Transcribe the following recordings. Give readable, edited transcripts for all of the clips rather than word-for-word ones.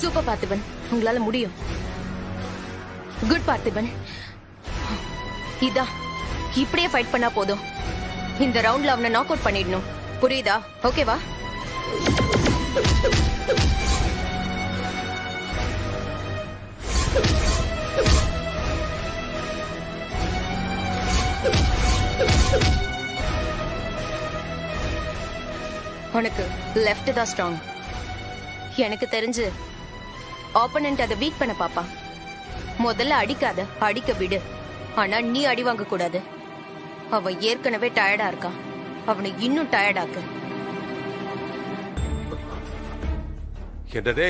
Super Parthiban, உங்களால முடியும். Good Parthiban. இதா இப்படியே ஃபைட் பண்ணா போதும். இந்த ரவுண்ட்ல அவனை நாக் அவுட் பண்ணிடணும். புரியுதா? ஓகேவா? உனக்கு லெஃப்ட் தான் ஸ்ட்ராங். எனக்கு தெரிஞ்சு ஆப்போனன்ட் அதை வீக் பண்ண பாப்பா. முதல்ல அடிக்காத, அடிக்க விடு. ஆனா நீ அடி வாங்க கூடாது. அவன் ஏற்கனவே டயர்டா இருக்கான், அவனை இன்னும் டயர்டாக்கு. என்னடே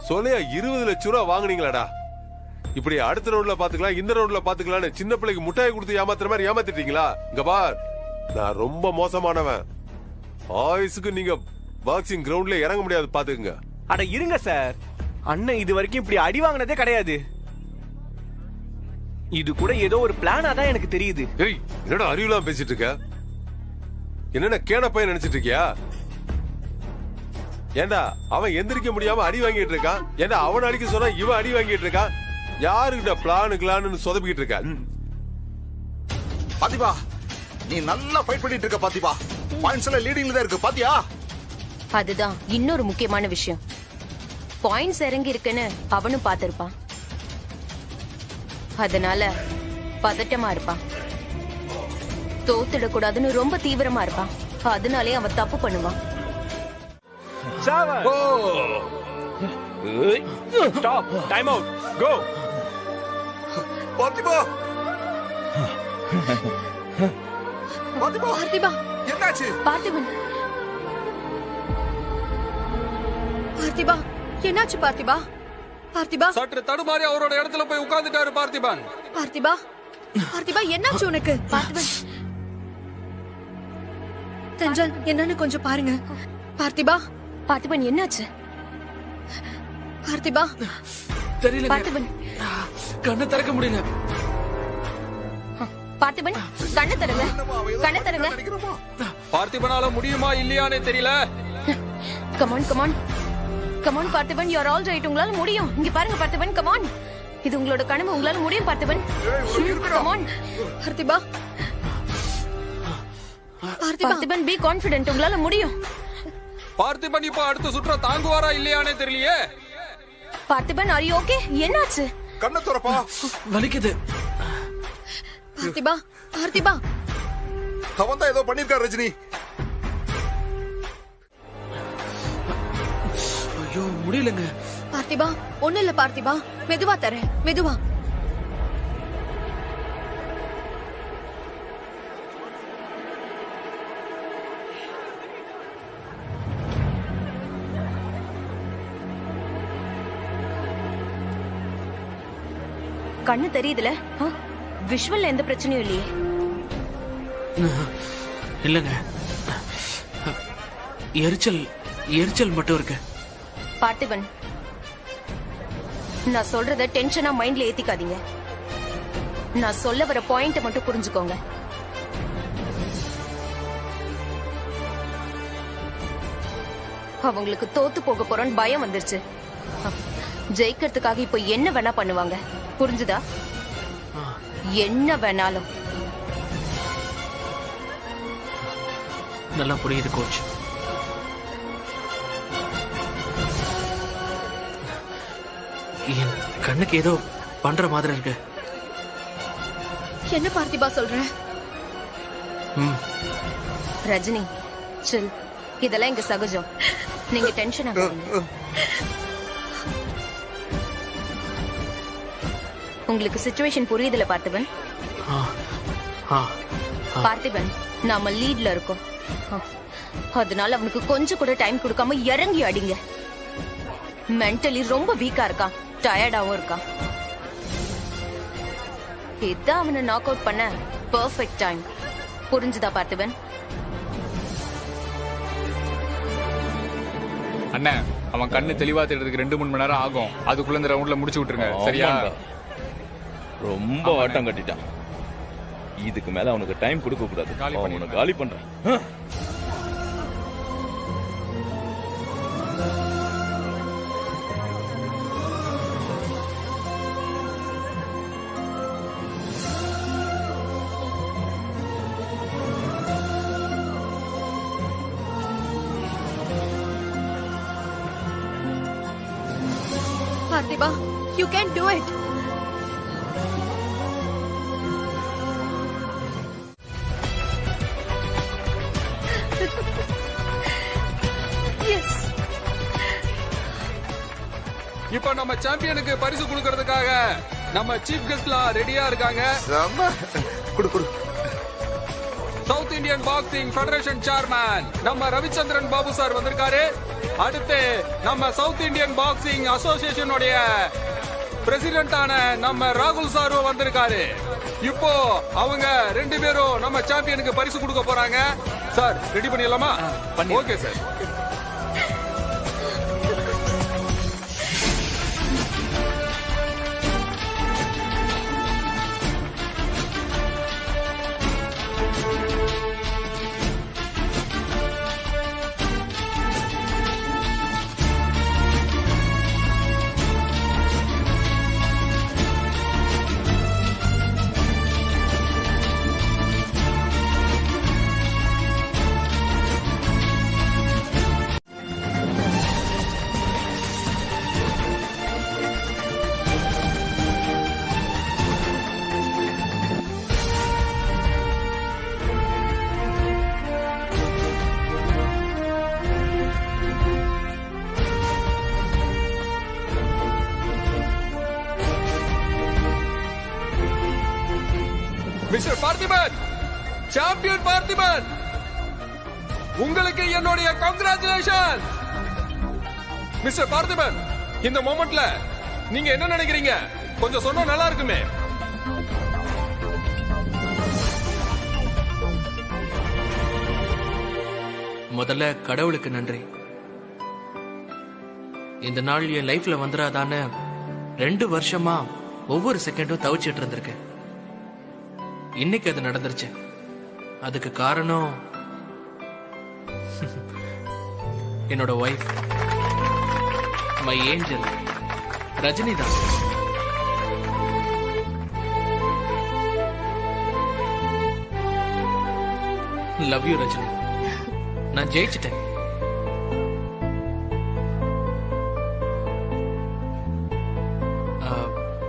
சொல்லையா 20 லட்சம் ரூபா வாங்குனீங்களாடா? இப்படி அடுத்த ரவுண்ட்ல பாத்துக்கலாம், இந்த ரவுண்ட்ல பாத்துக்கலாம்னு சின்ன பிள்ளைக்கு முட்டாய் கொடுத்து ஏமாத்துற மாதிரி ஏமாத்திட்டீங்களா? இங்க பார், நான் ரொம்ப மோசமானவன். ஆயுசுக்கு நீங்க பாக்ஸிங் கிரவுண்ட்ல இறங்க முடியாது, பாத்துக்குங்க. அட இருங்க சார், அண்ணன் இது வரைக்கும் இப்படி அடி வாங்கினதே கிடையாது. இது கூட ஏதோ ஒரு பிளானா தான் எனக்கு தெரியுது. ஏய், என்னடா அறிவுலாம் பேசிட்டு இருக்க? என்னென்ன கேன பையன் நினைச்சிட்டு இருக்கியா? ஏண்டா அவன் எந்திரிக்க முடியாம அடி வாங்கிட்டு இருக்கான். ஏண்டா அவன் அடிக்க சொன்னா இவன் அடி வாங்கிட்டு இருக்கான். யாருக்கிட்ட பிளானு சொதப்பிக்கிட்டு இருக்கா? பாத்திபா, நீ நல்லா ஃபைட் பண்ணிட்டு இருக்க பாத்திபா. பாயிண்ட்ஸ் எல்லாம் லீடிங்ல தான் இருக்கு பாத்தியா? அதுதான் இன்னொரு முக்கியமான விஷயம். பாயிண்ட்ஸ் இறங்கி இருக்குன்னு அவனும் பாத்திருப்பான். அதனால பதட்டமா இருப்பான். தோத்துடக்கூடாதுன்னு ரொம்ப தீவிரமா இருப்பான். அதனாலே அவன் தப்பு பண்ணுவான். ஸ்டாப், டைம் அவுட், கோ. பாத்திபா, பாத்திபா, பார்த்திபா, என்னாச்சு? பார்த்திபன், பார்த்திபா, என்னாச்சு பார்த்திபா? பார்த்திபா, சற்று தடுமாறி அவரோட இடத்துல போய் உட்கார்ந்துட்டாரு பார்த்திபன். பார்த்திபா, பார்த்திபா, என்னாச்சு உனக்கு? பார்த்திபன், தென்றல், என்னன்னு கொஞ்சம் பாருங்க. பார்த்திபா, பார்த்திபன் என்னாச்சு? பார்த்திபா, தெரியல, பார்த்திபன், கண்ணை திறக்க முடியல. பார்த்திபன், கண்ணை தருங்க, கண்ணை தருங்க. பார்த்திபனால முடியுமா இல்லையானே தெரியல. Come on, come on, come on Parthiban, you are all right. உங்களால முடியும். இங்க பாருங்க பார்த்திபன், கமான். இது உங்களோட கனவு, உங்களால முடியும் பார்த்திபன். கமான் பார்த்திபா, பார்த்திபா, பார்த்திபன், பி கான்ஃபிடென்ட். உங்களால முடியும். பார்த்திபன் இப்ப அடுத்த சுற்ற தாங்குவாரா இல்லையானே தெரியலையே. Parthiban, are you okay? என்னாச்சு? கண்ணை திறப்பா. வலிக்குது. பார்த்திபா, பார்த்திபா, அவன் தான் ஏதோ பண்ணிருக்கான் ரஜினி. ஐயோ முடியலங்க. பார்த்திபா, ஒண்ணு இல்ல பார்த்திபா, மெதுவா தரேன், மெதுவா. கண்ணு தெரியுதுல? விஷுவல்ல எந்த பிரச்சனையும் இல்லையே? இல்லங்க, எரிச்சல் மட்டும் இருக்கு. பார்த்திபன், நான் சொல்றத டென்ஷனா மைண்ட்ல ஏத்திக்காதீங்க. நான் சொல்ல வர பாயிண்ட் மட்டும் புரிஞ்சுக்கோங்க. அவங்களுக்கு தோத்து போக போறோன்னு பயம் வந்துருச்சு. ஜெயிக்கிறதுக்காக இப்ப என்ன வேணா பண்ணுவாங்க. புரிஞ்சுதா? என்ன வேணாலும். நல்லா புரியுது கோச். என் கண்ணுக்கு ஏதோ பண்ற மாதிரி இருக்கு. என்ன பார்த்திபா சொல்ற? ரஜினி, சில். இதெல்லாம் இங்க சகஜம். நீங்க டென்ஷன் ஆகாதீங்க. உங்களுக்கு சிச்சுவேஷன் புரியுதுல பார்த்திபன்? பார்த்திபன், நாம லீட்ல இருக்கோம். அதனால அவனுக்கு கொஞ்சம் கூட டைம் கொடுக்காம இறங்கி அடிங்க. மென்டலி ரொம்ப வீக்கா இருக்கான், டயர்டாவும் இருக்கான். இதான் அவனை நாக் அவுட் பண்ண பெர்ஃபெக்ட் டைம். புரிஞ்சுதா பார்த்திபன்? அண்ணன், அவன் கண்ணு தெளிவா தெரிறதுக்கு 2-3 மணி நேரம் ஆகும். அதுக்குள்ள இந்த ரவுண்ட்ல முடிச்சு விட்டுருங்க, சரியா? ரொம்ப ஆட்டம் கட்டிட்டான். இதுக்கு மேல அவனுக்கு டைம் கொடுக்க கூடாது. காலி அவனை பண்ணிடுங்க. காலி பண்றேன். பார்த்திபா, you can do it. Yes. இப்போ நம்ம சாம்பியனுக்கு பரிசு கொடுக்கறதுக்காக நம்ம சீஃப் கெஸ்ட்லாம் ரெடியா இருக்காங்க. செம்ம. குடு குடு. South Indian boxing federation chairman நம்ம ரவிச்சந்திரன் பாபு சார் வந்திருக்காரு. அடுத்து நம்ம சவுத் இந்தியன் பாக்ஸிங் அசோசியேஷனுடைய பிரசிடென்டான நம்ம ராகுல் சாரும் வந்திருக்காரு. இப்போ அவங்க 2 பேரும் நம்ம சாம்பியனுக்கு பரிசு கொடுக்க போறாங்க. சார் ரெடி பண்ணிடலாமா? Okay sir. Mister Parthiban, champion Parthiban, உங்களுக்கு என்னுடைய கங்க்ராச்சுலேஷன். மிஸ்டர் பார்த்திபன், இந்த மொமெண்ட்ல நீங்க என்ன நினைக்கிறீங்க? கொஞ்சம் சொன்னா நல்லா இருக்குமே. முதல்ல கடவுளுக்கு நன்றி. இந்த நாள் என் லைஃப்ல வந்துடாதான்னு 2 வருஷமா ஒவ்வொரு செகண்டும் தவிச்சிட்டு இருந்திருக்கேன். இன்னைக்கு அது நடந்துருச்சு. அதுக்கு காரணம் என்னோட ஒய்ஃப், மை ஏஞ்சல் ரஜினி தான். Love you Rajini. நான் ஜெயிச்சிட்டேன்.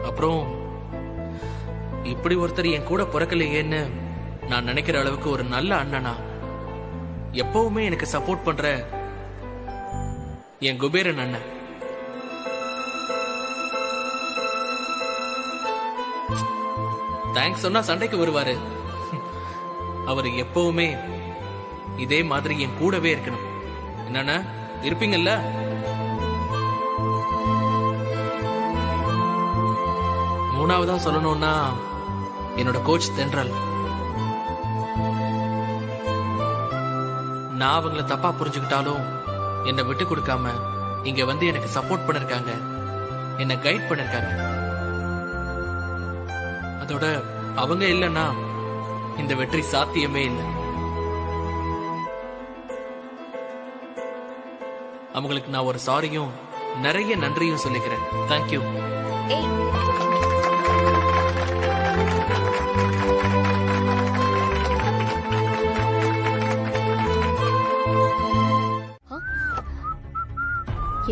அப்புறம் இப்படி ஒருத்தர் என் கூட பிறக்கலையேன்னு நான் நினைக்கிற அளவுக்கு ஒரு நல்ல அண்ணனா, எப்பவுமே எனக்கு சப்போர்ட் பண்ற என் குபேரன் அண்ணன். தேங்க்ஸ் சொன்னா சண்டைக்கு வருவாரு. அவர் எப்பவுமே இதே மாதிரி என் கூடவே இருக்கணும். என்னன்னா இருப்பீங்கல்ல? மூணாவதா சொல்லணும்னா என்னோட கோச் தென்றல். நான் அவங்கள தப்பா புரிஞ்சுக்கிட்டாலும் என்னை விட்டு கொடுக்காம இங்க வந்து எனக்கு சப்போர்ட் பண்ணிருக்காங்க, என்னை கைட் பண்ணிருக்காங்க. அதோட அவங்க இல்லைன்னா இந்த வெற்றி சாத்தியமே இல்லை. அவங்களுக்கு நான் ஒரு சாரியும் நிறைய நன்றியும் சொல்லிக்கிறேன். தேங்க்யூ.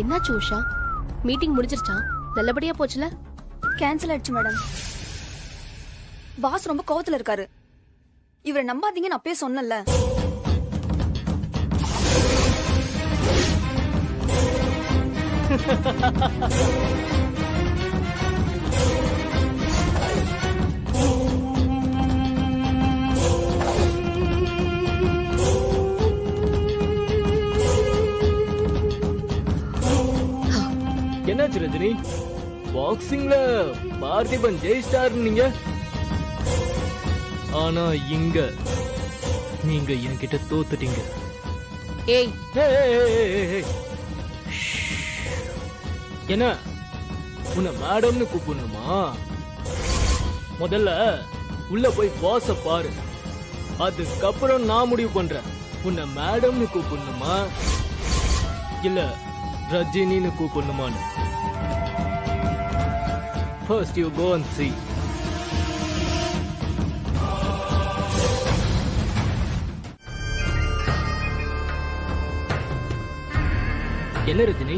என்னாச்சு உஷா? மீட்டிங் முடிஞ்சிருச்சா? நல்லபடியா போச்சுல? கேன்சல் ஆயிடுச்சு மேடம். பாஸ் ரொம்ப கோவத்துல இருக்காரு. இவரை நம்பாதீங்கன்னு அப்பயே சொன்னல. என்னாச்சு ரஜினி? பாக்ஸிங்ல பார்த்திபன் ஜெயிஸ்டார் நீங்க, ஆனா இங்க நீங்க என்கிட்ட தோத்துட்டீங்க. ஏய் என்ன உன்னை மேடம்னு கூப்பிடணுமா? முதல்ல உள்ள போய் பாஸ பாரு. அதுக்கப்புறம் நான் முடிவு பண்றேன் உன்னை மேடம்னு கூப்பிடணுமா இல்ல ரஜினின்னு கூப்பிடணுமான்னு. First you go and see. என்ன ரஜினி,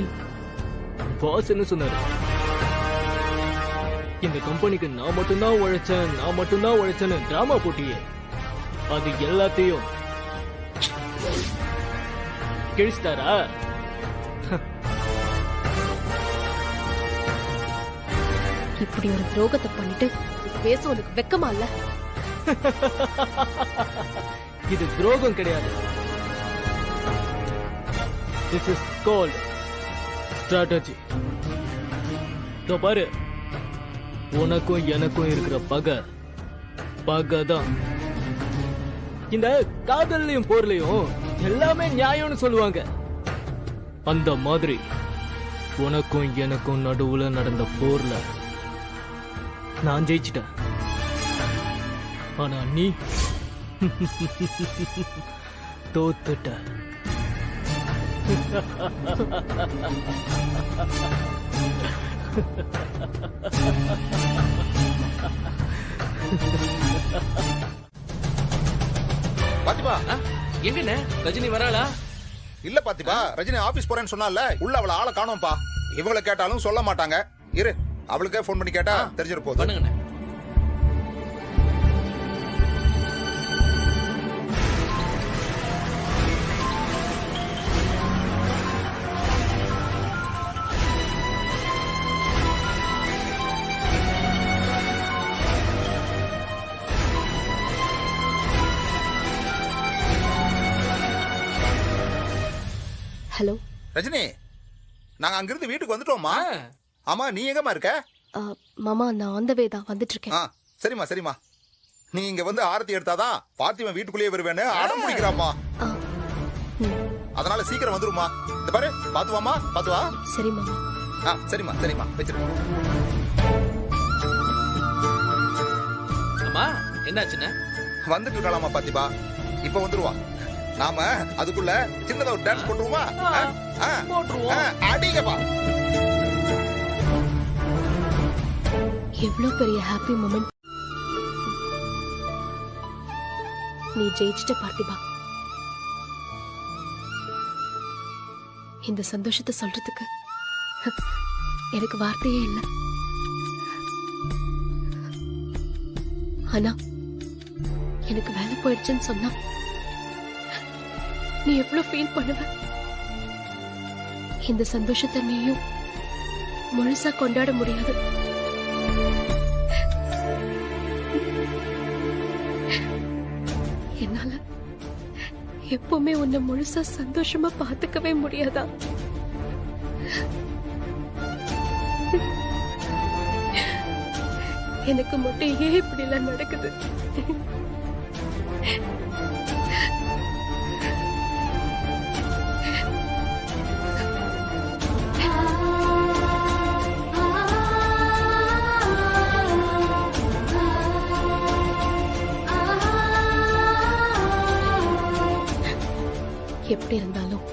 பாஸ் என்ன சொன்னாரு? இந்த கம்பெனிக்கு நான் மட்டும்தான் உழைச்சேன்னு டிராமா போட்டியே, அது எல்லாத்தையும் கிழிச்சிட்டாரா? இப்படி ஒரு துரோகத்தை பண்ணிட்டு பேச உனக்கு வெக்கமா இல்ல? இது துரோகம் கிடையாது. This is called strategy. இதோ பாரு, உனக்கும் எனக்கும் இருக்கிற பகை தான். இந்த காதல்லையும் போர்லையும் எல்லாமே நியாயம்னு சொல்லுவாங்க. அந்த மாதிரி உனக்கும் எனக்கும் நடுவுல நடந்த போர்ல நான் ஜெயிச்சிட்டேன். ஆனா நீ தோத்துட்ட. பாத்திமா, எங்கண்ணே ரஜினி வராளா? இல்ல பாத்திமா, ரஜினி ஆபீஸ் போறேன்னு சொன்னால, உள்ள அவளை ஆளை காணோம்பா. இவங்களை கேட்டாலும் சொல்ல மாட்டாங்க. இரு, அவளுக்கே போன் பண்ணி கேட்டா தெரிஞ்சிட போகுது. பண்ணுங்கண்ணே. ஹலோ ரஜினி, நாங்க அங்கிருந்து வீட்டுக்கு வந்துட்டோம்மா. ஆமா, நீ எங்கம்மா இருக்க? மாமா, நான் ஆன் த வே தான் வந்துட்டு இருக்கேன். சரிம்மா சரிம்மா. நீ இங்க வந்து ஆரத்தி எடுத்தாதான் பார்த்திவன் வீட்டுக்குள்ளேயே வருவேன்னு அடம் பிடிக்கிறாம்மா. அதனால சீக்கிரம் வந்துருமா. இந்த பாரு, பாத்துவாமா, பாத்துவா. சரி மாமா. சரிம்மா சரிம்மா, வச்சிரு. அம்மா, என்னாச்சுண்ணே? வந்துட்டு இருக்கலாமா பாத்திபா, இப்ப வந்துருவா. நாம அதுக்குள்ள சின்னதா ஒரு டான்ஸ் போட்டுருவோமா? அடிங்கப்பா. எவ்வளவு பெரிய ஹாப்பி மொமெண்ட். நீ ஜெயிச்சிட்ட பார்த்திபா. இந்த சந்தோஷத்தை சொல்றதுக்கு எனக்கு வார்த்தையே இல்லை. ஆனா எனக்கு வேலை போயிடுச்சுன்னு சொன்னா நீ எவ்வளவு ஃபீல் பண்ணுவ? இந்த சந்தோஷத்தை நீயும் முழுசா கொண்டாட முடியாது. என்னால எப்பவுமே உன்னை முழுசா சந்தோஷமா பாத்துக்கவே முடியாதா? எனக்கு மட்டும் ஏன் இப்படி எல்லாம் நடக்குது? எப்படி இருந்தாலும்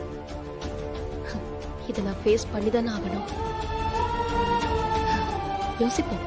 இதை நான் ஃபேஸ் பண்ணிதானே ஆகணும். யோசிப்போம்.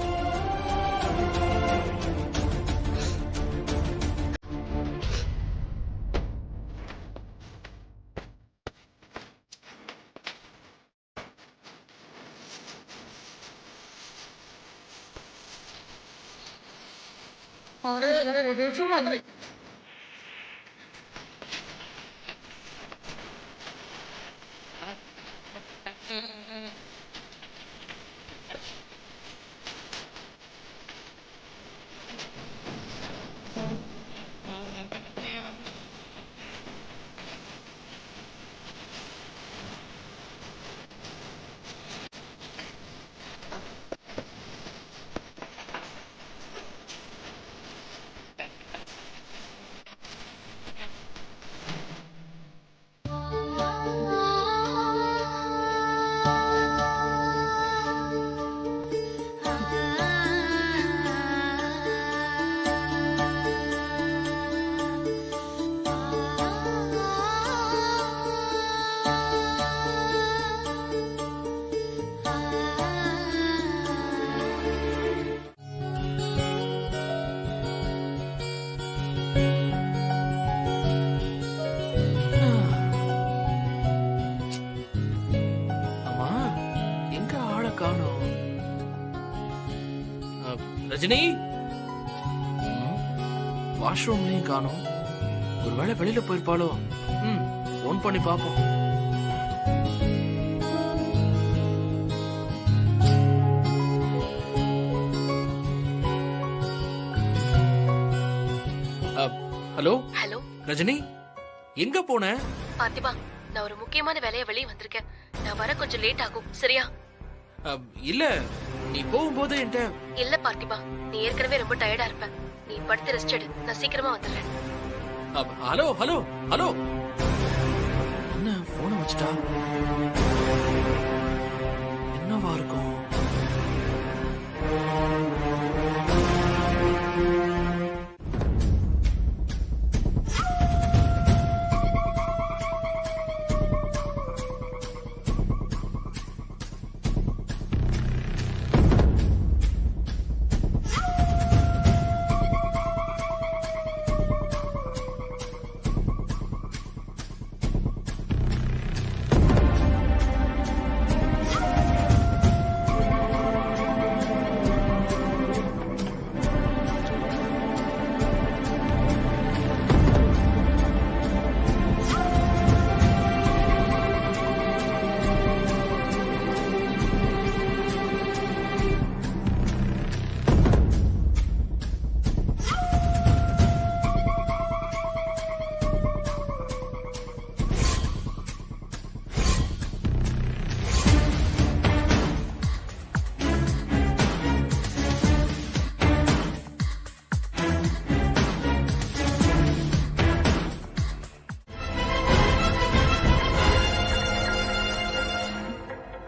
ரஜினி வாஷ்ரூம்லயும் காணோம். ஒருவேளை வெளியில போயிருப்பாளோ? போன் பண்ணி பாப்போம். ஹலோ ஹலோ ரஜினி, எங்க போன? பார்த்திபா, நான் ஒரு முக்கியமான வேலையா வெளியே வந்திருக்கேன். நான் வர கொஞ்சம் லேட் ஆகும், சரியா? இல்ல, நீ போகும்போது என்கிட்ட. இல்ல பார்த்திபா, நீ ஏற்கனவே ரொம்ப டயர்டா இருப்ப. நீ படுத்து ரெஸ்ட் எடு, நான் சீக்கிரமா வந்துடுறேன். ஹலோ ஹலோ ஹலோ, என்ன போன வச்சுட்டா? என்னவா இருக்கும்?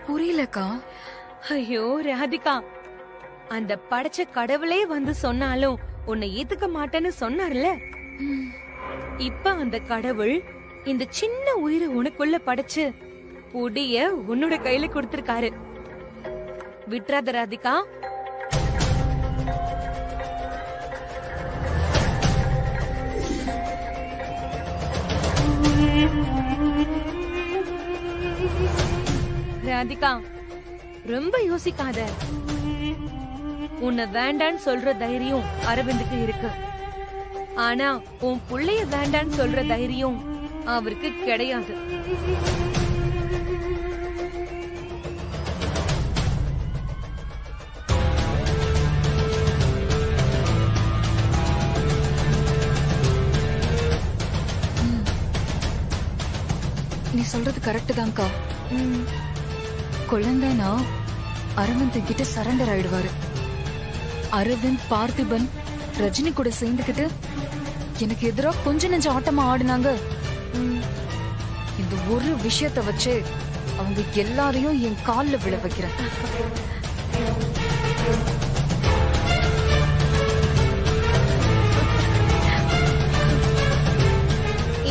புரியலக்கா. ஐயோ ராதிகா, அந்த படைச்ச கடவுளே வந்து சொன்னாலும் உன்னை ஏத்துக்க மாட்டேன்னு சொன்னார்ல. இப்ப அந்த கடவுள் இந்த சின்ன உயிரை உனக்குள்ள படைச்சு புடிய உன்னோட கையில கொடுத்திருக்காரு. விட்றாத ராதிகா. ராதிகா, ரொம்ப யோசிக்காத. உன்னை வேண்டான்னு சொல்ற தைரியம் அரவிந்துக்கு இருக்கு. ஆனா உன் புள்ளைய வேண்டான்னு சொல்ற தைரியம் அவருக்கு கிடையாது. நீ சொல்றது கரெக்ட் தான்க்கா. குழந்தைனா அரவிந்த் கிட்ட சரண்டர் ஆயிடுவாரு. அரவிந்த், பார்த்திபன், ரஜினி கூட சேர்ந்துக்கிட்டு எனக்கு எதிரா கொஞ்ச நெஞ்ச ஆட்டமா ஆடுனாங்க. இந்த ஒரு விஷயத்த வச்சு அவங்க எல்லாரையும் என் கால்ல விழ வைக்கிறேன்.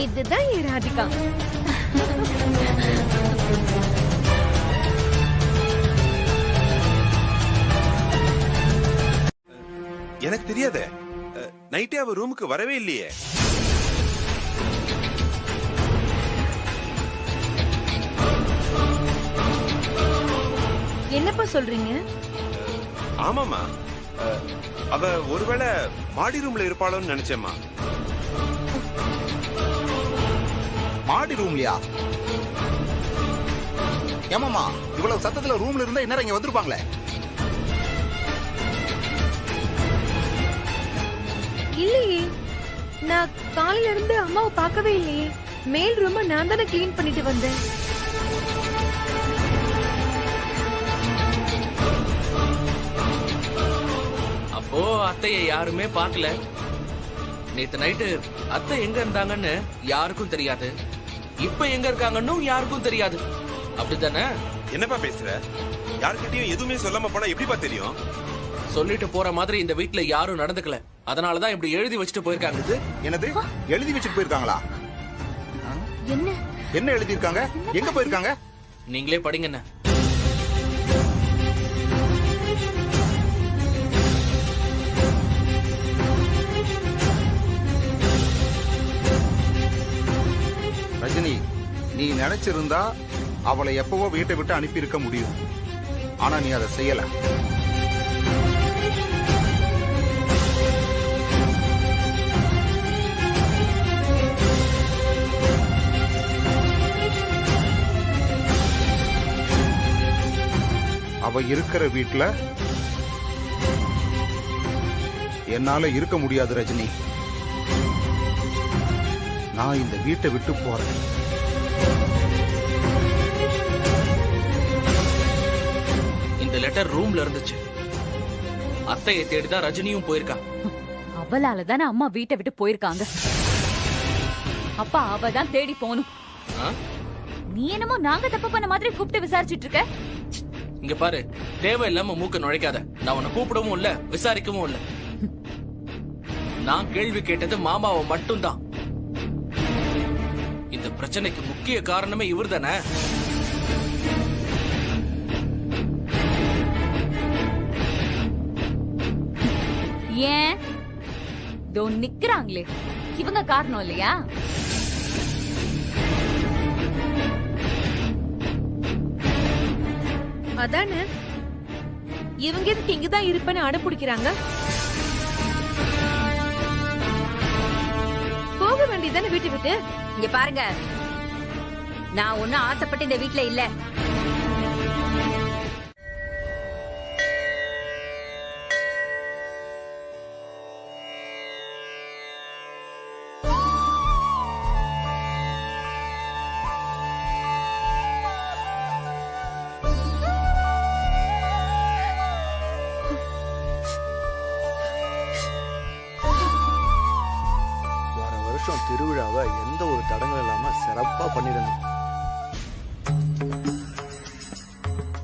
இதுதான் என் ராதிகா. எனக்கு தெரியாத. நைட்டே அவ ரூமுக்கு வரவே இல்லையே. என்னப்பா சொல்றீங்க? ஆமாமா, அவ ஒருவேளை மாடி ரூம்ல இருப்பாளோன்னு நினைச்சேம்மா. மாடி ரூம்லயா? ஏமாமா, இவ்வளவு சத்தத்துல ரூம்ல இருந்தா என்ன இங்க வந்திருப்பாங்களே? இல்லையே, நான் காலையில இருந்து அம்மாவை பார்க்கவே இல்லையே. மேல் ரூம நான் தானே கிளீன் பண்ணிட்டு வந்தேன். அப்போ அத்தைய யாருமே பார்க்கல. நேத்து நைட்டு அத்தை எங்க இருந்தாங்கன்னு யாருக்கும் தெரியாது. இப்ப எங்க இருக்காங்கன்னு யாருக்கும் தெரியாது. அப்படித்தானே? என்னப்பா பேசுற? யார்கிட்டயும் எதுவுமே சொல்லாம போனா எப்படிப்பா தெரியும்? சொல்லிட்டு போற மாதிரி இந்த வீட்ல யாரும் நடந்துக்கல. அதனாலதான் இப்படி எழுதி வச்சுட்டு போயிருக்காங்க. என்னது எழுதி வச்சுட்டு போயிருக்காங்களா? என்ன என்ன எழுதி இருக்காங்க? எங்க போயிருக்காங்க? நீங்களே படிங்க. ரஜினி, நீ நினைச்சிருந்தா அவளை எப்பவோ வீட்டை விட்டு அனுப்பி இருக்க முடியும். ஆனா நீ அதை செய்யல. அவ இருக்கிற வீட்டுல என்னால இருக்க முடியாது ரஜினி. நான் இந்த வீட்டை விட்டு போறேன். இந்த லெட்டர் ரூம்ல இருந்துச்சு. அத்தையை தேடிதான் ரஜினியும் போயிருக்கா. அவளால தானே அம்மா வீட்டை விட்டு போயிருக்காங்க. அப்பா அவ தான் தேடி போகணும். நீ என்னமோ நாங்க தப்பு பண்ண மாதிரி கூப்பிட்டு விசாரிச்சுட்டு இருக்க. இங்க பாரு, தேவையில்லாம மூக்க நுழைக்காத. நான் உன்னை கூப்பிடவும் இல்ல, விசாரிக்கவும் இல்ல. நான் கேள்வி கேட்டது மாமாவை மட்டும்தான். இந்த பிரச்சனைக்கு முக்கிய காரணமே இவர் தானே. ஏன் தோ நிக்கிறாங்களே, இவங்க காரணம் இல்லையா? அதானே இவங்க எதுக்கு இங்கதான் இருப்பேன்னு அடம்பிடிக்கிறாங்க? போக வேண்டியதானே வீட்டை விட்டு. இங்க பாருங்க, நான் ஒன்னும் ஆசைப்பட்டு இந்த வீட்ல இல்ல. திருவிழாவை எந்த ஒரு தடங்களும் இல்லாம சிறப்பா பண்ணிடணும்.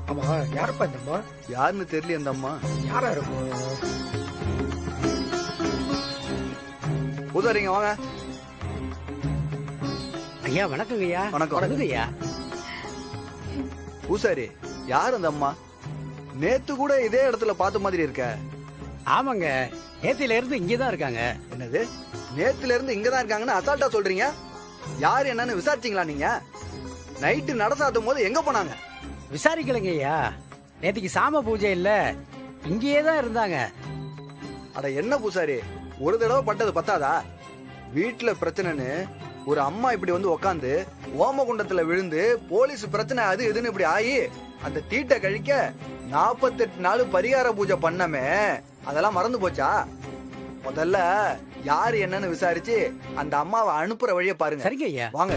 ஆமா, யாருப்பா இந்த அம்மா? யாருன்னு தெரியல. இந்த அம்மா யாரா இருக்கும்? பூசாரிங்க வாங்க. ஐயா வணக்கங்க ஐயா. வணக்கம் ஐயா. பூசாரி, யார் அந்த அம்மா? நேத்து கூட இதே இடத்துல பார்த்த மாதிரி இருக்க. ஆமாங்க, நேத்தில இருந்து இங்கதான் இருக்காங்க. என்னது, நேத்துல இருந்து இங்கதான் இருக்காங்கன்னு அசால்ட்டா சொல்றீங்க? யார் என்னன்னு விசாரிச்சீங்களா நீங்க? நைட்டு நட சாத்தும் போது எங்க போனாங்க? விசாரிக்கலங்க ஐயா, நேத்திக்கு சாம பூஜை இல்ல, இங்கேயே தான் இருந்தாங்க. அட என்ன பூசாரி, ஒரு தடவை பட்டது பத்தாதா? வீட்டுல பிரச்சனைன்னு ஒரு அம்மா இப்படி வந்து உக்காந்து ஓமகுண்டத்துல விழுந்து போலீஸ் பிரச்சனை அது இதுன்னு இப்படி ஆகி அந்த தீட்டை கழிக்க 48 நாள் பரிகார பூஜை பண்ணமே, அதெல்லாம் மறந்து போச்சா? முதல்ல யாரு என்னன்னு விசாரிச்சு அந்த அம்மாவை அனுப்புற வழியை பாருங்க. சரிங்க ஐயா. வாங்க.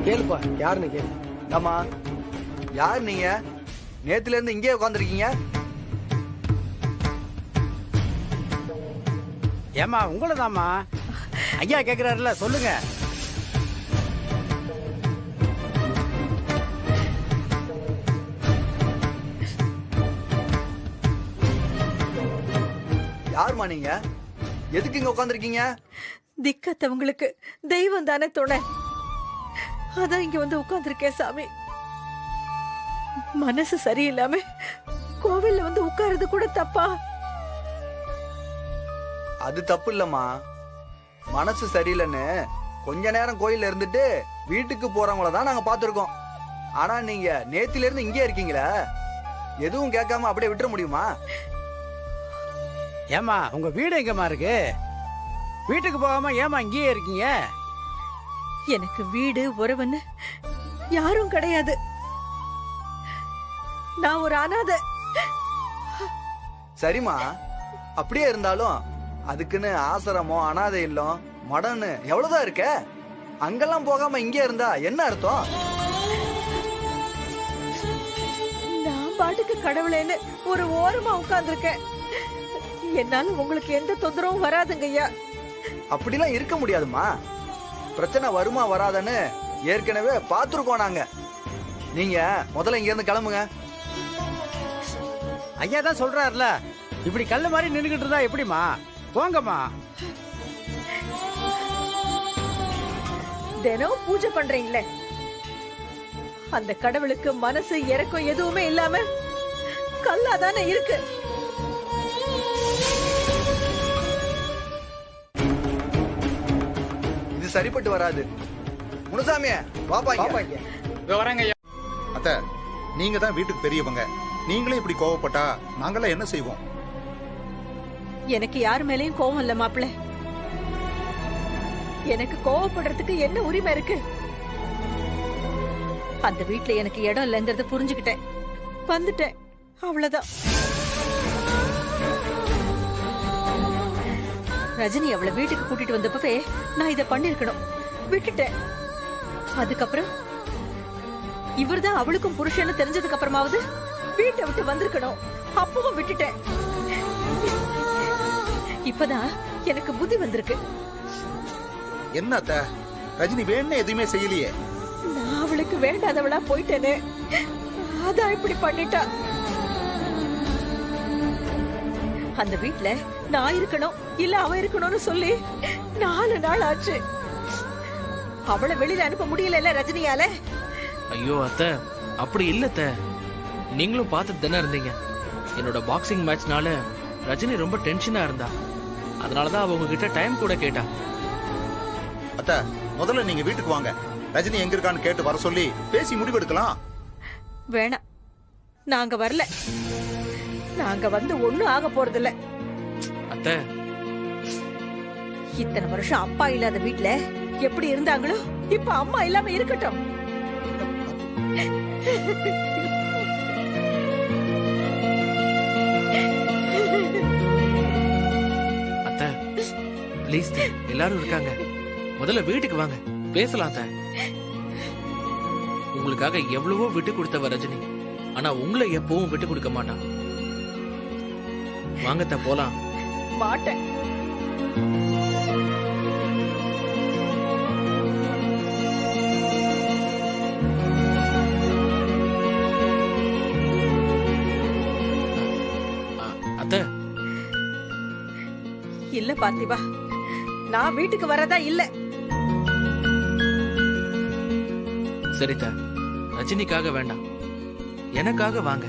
கேளுப்பா, யாருன்னு கேளு. ஆமா, யார் நீங்க? நேத்துல இருந்து இங்கே உட்காந்துருக்கீங்க. ஏமா உங்களதாமா? ஐயா கேக்குறாருல, சொல்லுங்க. யாருமா நீங்க? எதுக்கு இங்க உட்காந்துருக்கீங்க? திக்கத்தவங்களுக்கு தெய்வம் தானே துணை. அதான் இங்க வந்து உட்கார்ந்துருக்கேன் சாமி. மனசு சரியில்லாம கோவில்ல வந்து உட்கார்றது கூட தப்பா? அது தப்பு இல்லம்மா. மனசு சரியில்லைன்னு கொஞ்ச நேரம் கோயில்ல இருந்துட்டு வீட்டுக்கு போறவங்கள தான் நாங்க பாத்துருக்கோம். ஆனா நீங்க நேத்தில இருந்து இங்கே இருக்கீங்களா? எதுவும் கேட்காம அப்படியே விட்டுற முடியுமா? ஏமா உங்க வீடு எங்கம்மா இருக்கு? வீட்டுக்கு போகாம ஏமா இங்கேயே இருக்கீங்க? எனக்கு வீடு உறவுன்னு யாரும் கிடையாது. நான் ஒரு அனாதை. சரிம்மா, அப்படியே இருந்தாலும் அதுக்குன்னு ஆசிரமம், அனாதை இல்லம், மடன்னு எவ்வளவுதான் இருக்க? அங்கெல்லாம் போகாம இங்கே இருந்தா என்ன அர்த்தம்? நான் பாட்டுக்கு கடவுளேன்னு ஒரு ஓரமா உட்கார்ந்துருக்கேன். என்னால உங்களுக்கு எந்த தொந்தரவும் வராதுங்க ஐயா. அப்படிலாம் இருக்க முடியாதுமா. பிரச்சனை வருமா வராதன்னு ஏற்கனவே பாத்துருக்கோம் நாங்க. நீங்க முதல்ல இங்க இருந்து கிளம்புங்க. ஐயா தான் சொல்றாருல, இப்படி கல்லு மாதிரி நின்னுகிட்டு இருந்தா எப்படிமா? போங்கம்மா. தினம் பூஜை பண்றீங்களே, அந்த கடவுளுக்கு மனசு இறக்கம் எதுவுமே இல்லாம கல்லாதானே இருக்கு. இது சரிப்பட்டு வராது. முனுசாமிய வாப்பா இங்க. வரேங்க ஐயா. அத்தை, நீங்க தான் வீட்டுக்கு பெரியவங்க. நீங்களே இப்படி கோவப்பட்டா நாங்களாம் என்ன செய்வோம்? எனக்கு யார் மேலயும் கோவம் இல்ல மாப்பிள்ள. எனக்கு கோவப்படுறதுக்கு என்ன உரிமை இருக்கு? அந்த வீட்ல எனக்கு இடம் இல்லைங்கறத புரிஞ்சுக்கிட்டேன், வந்துட்டேன், அவ்வளவுதான். ரஜினி அவளை வீட்டுக்கு கூட்டிட்டு வந்தப்பவே நான் இத பண்ணிருக்கணும், விட்டுட்டேன். அதுக்கப்புறம் இவர்தான் அவளுக்கும் புருஷன்னு தெரிஞ்சதுக்கு அப்புறமாவது வீட்டை விட்டு வந்திருக்கணும், அப்பவும் விட்டுட்டேன். இப்பதான் எனக்கு புத்தி வந்திருக்கு. என்ன அத்தை, ரஜினி வேணும்னு எதுவுமே செய்யலையே. நான் அவளுக்கு வேண்டாதவளா போயிட்டேனே, அதான் இப்படி பண்ணிட்டா. அந்த வீட்ல நான் இருக்கணும் இல்ல அவ இருக்கணும்னு சொல்லி 4 நாள் ஆச்சு. அவளை வெளியில அனுப்ப முடியல ரஜினியால. ஐயோ அத்தை, அப்படி இல்ல அத்தை. நீங்களும் பார்த்துட்டு தானே இருந்தீங்க. என்னோட பாக்ஸிங் மேட்ச்னால ரஜினி ரொம்ப டென்ஷனா இருந்தா. அதனாலதான் அவ உங்ககிட்ட டைம் கூட கேட்டா. அத்தை, முதல்ல நீங்க வீட்டுக்கு வாங்க, ரஜினி எங்க இருக்கான்னு கேட்டு வர சொல்லி பேசி முடிவெடுக்கலாம். வேணாம், நாங்க வரல. நாங்க வந்து ஒண்ணும் ஆக போறதில்ல. அத்தை, இத்தனை வருஷம் அப்பா இல்லாத வீட்ல எப்படி இருந்தாங்களோ இப்ப அம்மா இல்லாம இருக்கட்டும். அத்தை ப்ளீஸ், எல்லாரும் இருக்காங்க, முதல்ல வீட்டுக்கு வாங்க, பேசலாம் அத்தை. உங்களுக்காக எவ்வளவோ விட்டு கொடுத்தவ ரஜினி, ஆனா உங்களை எப்பவும் விட்டு கொடுக்க மாட்டான். வாங்கத்த போலாம். மாட்டேன். அத்தை இல்ல பார்த்திபா, நான் வீட்டுக்கு வரதா இல்ல. சரிதா, ரஜினிக்காக வேண்டாம், எனக்காக வாங்க.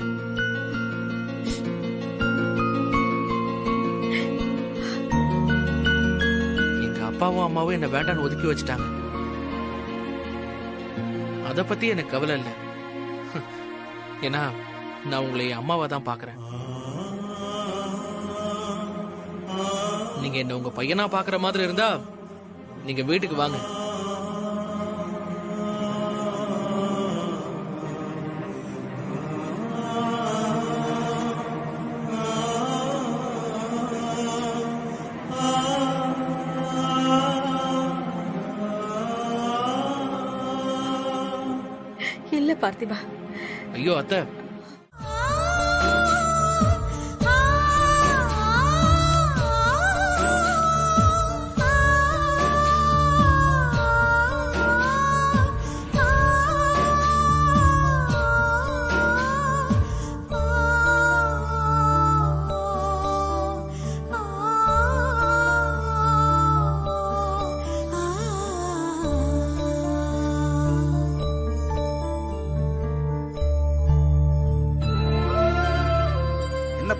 எங்க அப்பாவும் அம்மாவும் என்ன வேண்டான்னு ஒதுக்கி வச்சுட்டாங்க. அத பத்தி எனக்கு கவலை இல்லை. ஏன்னா நான் உங்களை என் அம்மாவா தான் பாக்குறேன். நீங்க என்ன உங்க பையனா பாக்குற மாதிரி இருந்தா நீங்க வீட்டுக்கு வாங்க. இல்ல பார்த்திபா. ஐயோ அத்தை,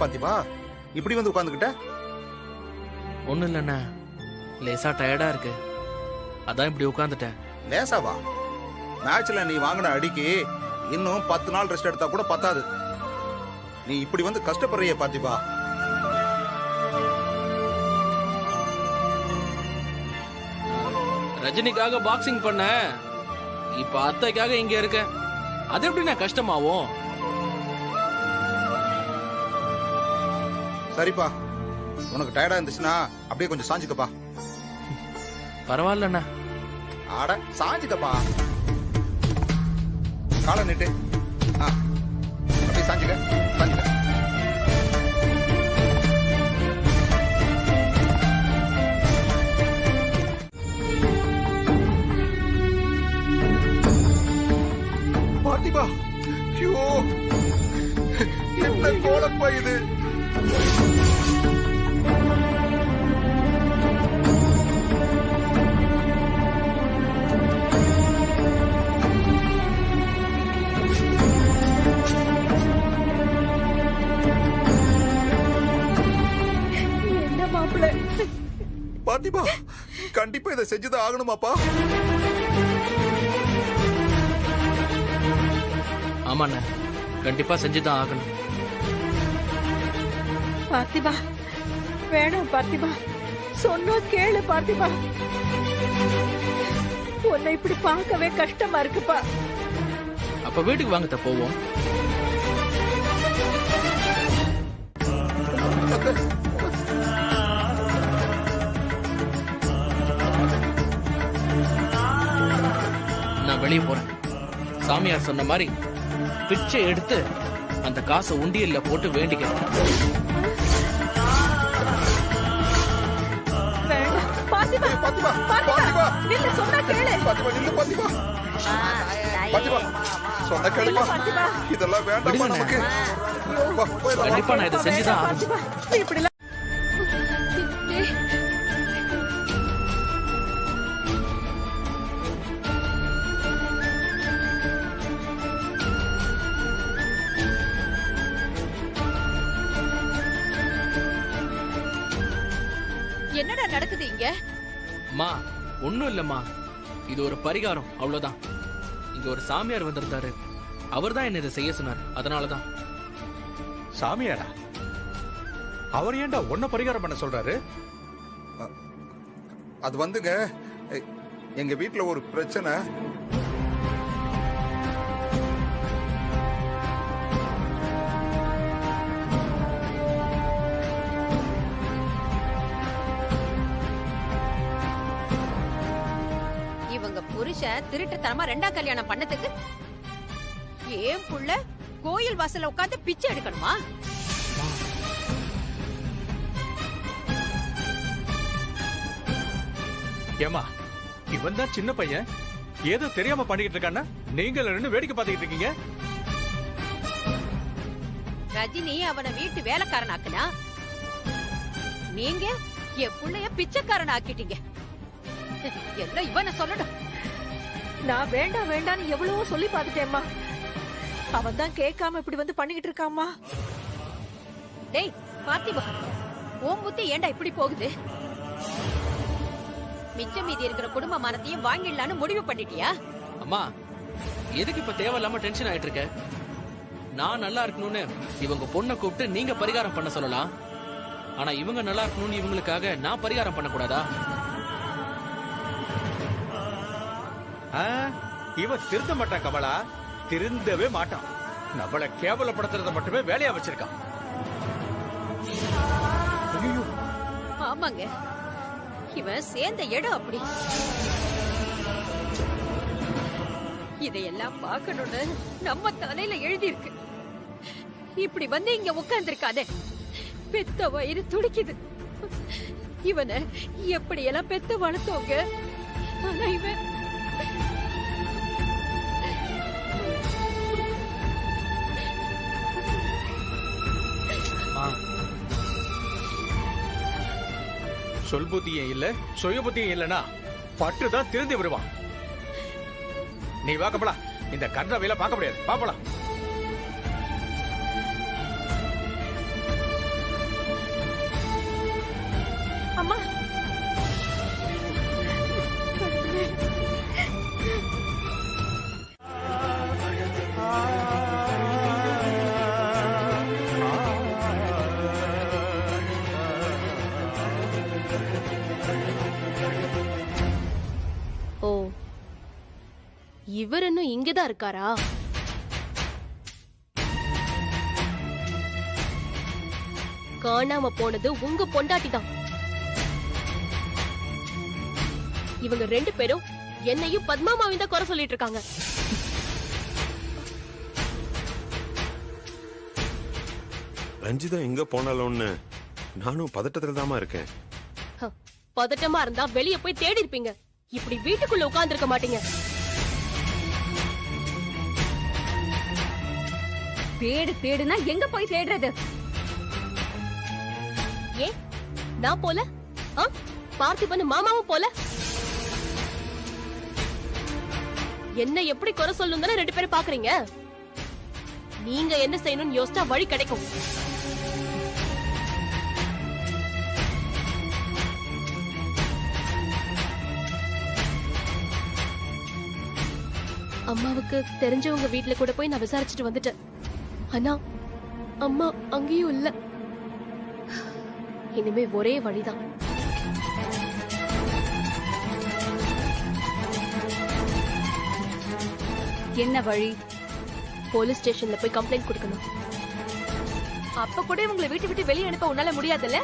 பார்த்திபா இப்படி வந்து உட்கார்ந்துகிட்ட? ஒண்ணு இல்லண்ணா, லேசா டயர்டா இருக்கு, அதான் இப்படி உட்கார்ந்துட்டேன். லேசாவா? மேட்ச்ல நீ வாங்கின அடிக்கு இன்னும் 10 நாள் ரெஸ்ட் எடுத்தா கூட பத்தாது. நீ இப்படி வந்து கஷ்டப்படுறிய பார்த்திபா. ரஜினிக்காக பாக்ஸிங் பண்ண, இப்ப அத்தைக்காக இங்க இருக்கேன், அது எப்படி நான் கஷ்டமாவும்? சரிப்பா, உனக்கு டயர்டா இருந்துச்சுன்னா அப்படியே கொஞ்சம் சாஞ்சுக்கப்பா. பரவாயில்லண்ணா. ஆட சாஞ்சுக்கப்பா, காலை நீட்டு. அப்படியே சாஞ்சுக்க, சாஞ்சுக்க. பார்த்திபா, ஐயோ என்ன கோலப்பா இது! என்ன மாப்பிள்ள? பார்த்திபா, கண்டிப்பா இதை செஞ்சுதான் ஆகணுமாப்பா? ஆமாண்ணா, கண்டிப்பா செஞ்சுதான் ஆகணும். பார்த்திபா, வேணாம் பார்த்திபா, சொன்னா கேளு பார்த்திபா. உன்னை இப்படி பார்க்கவே கஷ்டமா இருக்குப்பா. அப்ப வீட்டுக்கு வாங்க அத்தை, போவோம். நான் வெளியே போறேன். சாமியார் சொன்ன மாதிரி பிச்சை எடுத்து அந்த காசை உண்டியல்ல போட்டு வேண்டிக்கிறேன். பாத்திமா, பாத்திமா, நில்லு, சொன்னா கேளு. சொன்ன கேளுமா, இதெல்லாம் வேண்டாமா நமக்கு. கண்டிப்பா நான் இதை செஞ்சுதான் ஆகணும். பாத்திமா, நீ இப்படி என்னடா நடக்குது இங்க? மா ஒண்ணும் இல்லம்மா, இது ஒரு பரிகாரம், அவ்வளவுதான். இங்க ஒரு சாமியார் வந்திருந்தாரு, அவர்தான் என்ன இதை செய்ய சொன்னார், அதனாலதான். சாமியாரா? அவர் ஏன்டா உன்ன பரிகாரம் பண்ண சொல்றாரு? அது வந்துங்க, எங்க வீட்டுல ஒரு பிரச்சனை. இவங்க புருஷன் திருட்டுத்தனமா 2ஆம் கல்யாணம் பண்ணதுக்கு ஏன் புள்ள கோயில் வாசல்ல உட்கார்ந்து பிச்சை எடுக்கணுமா? ஏமா, இவன் தான் சின்ன பையன், ஏதோ தெரியாம பண்ணிக்கிட்டு இருக்கான்னா நீங்க ரெண்டு வேடிக்கை பார்த்துக்கிட்டு இருக்கீங்க. ரஜினி அவனை வீட்டு வேலைக்காரன் ஆக்குனா, நீங்க என் புள்ளைய பிச்சைக்காரன் ஆக்கிட்டீங்க. எல்லாம் இவனை சொல்லணும். நான் வேண்டாம் வேண்டான்னு எவ்வளவோ சொல்லி பார்த்துட்டேம்மா. அவன் தான் கேட்காம இப்படி வந்து பண்ணிக்கிட்டு இருக்காமா. டேய் பாத்திமா, உன் புத்தி ஏண்டா இப்படி போகுது? மிச்சம் மீதி இருக்கிற குடும்ப மரத்தையும் வாங்கிடலான்னு முடிவு பண்ணிட்டியா? அம்மா, எதுக்கு இப்ப தேவையில்லாம டென்ஷன் ஆயிட்டு இருக்க? நான் நல்லா இருக்கணும்னு இவங்க பொண்ணை கூப்பிட்டு நீங்க பரிகாரம் பண்ண சொல்லலாம். ஆனா இவங்க நல்லா இருக்கணும்னு இவங்களுக்காக நான் பரிகாரம் பண்ண கூடாதா? இவன் திருந்த மாட்டான் கமலா, திருந்தவே மாட்டான். நம்மள கேவலப்படுத்துறத மட்டுமே வேலையா வச்சிருக்கான். ஆமாங்க, இவன் சேர்ந்த இடம் அப்படி. இதையெல்லாம் பார்க்கணும்னு நம்ம தலையில எழுதி இருக்கு. இப்படி வந்து இங்க உட்கார்ந்திருக்காதே, பெத்த வயிறு துடிக்குது. இவனை எப்படி எல்லாம் பெத்த வளர்த்தோங்க. ஆனா இவன் சொல் புத்தியும் இல்ல, சுய புத்தியும் இல்லனா பட்டுதான் திருந்தி வருவான். நீ வா கமலா, இந்த கன்றவையில பார்க்க முடியாது, பாப்பலாம். அம்மா, ஓ, இவர் இன்னும் இங்கதான் இருக்காரா? காணாம போனது உங்க பொண்டாட்டி தான். இவங்க 2 பேரும் என்னையும் பத்மாமாவையும் தான் குறை சொல்லிட்டு இருக்காங்க. ரஞ்சிதா எங்க போனாலும்னு நானும் பதட்டத்துல தாமா இருக்கேன். பதட்டமா இருந்தா வெளிய போய் தேடி இருப்பீங்க, இப்படி வீட்டுக்குள்ள உட்கார்ந்து இருக்க மாட்டீங்க. தேடுனா எங்க போய் தேடுறது? ஏன் நான் போல? பார்த்திபன் மாமாவும் போல? என்ன எப்படி குறை சொல்லணும் தானே 2 பேரும் பாக்குறீங்க. நீங்க என்ன செய்யணும்னு யோசிச்சா வழி கிடைக்கும். அம்மாவுக்கு தெரிஞ்சவங்க வீட்டுல கூட போய் நான் விசாரிச்சுட்டு வந்துட்டேன். ஆனா அம்மா அங்கேயும் இல்ல. இனிமே ஒரே வழிதான். என்ன வழி? போலீஸ் ஸ்டேஷன்ல போய் கம்ப்ளைண்ட் கொடுக்கணும். அப்ப கூட இவங்களை வீட்டு விட்டு வெளியே அனுப்ப உன்னால முடியாதுல்ல?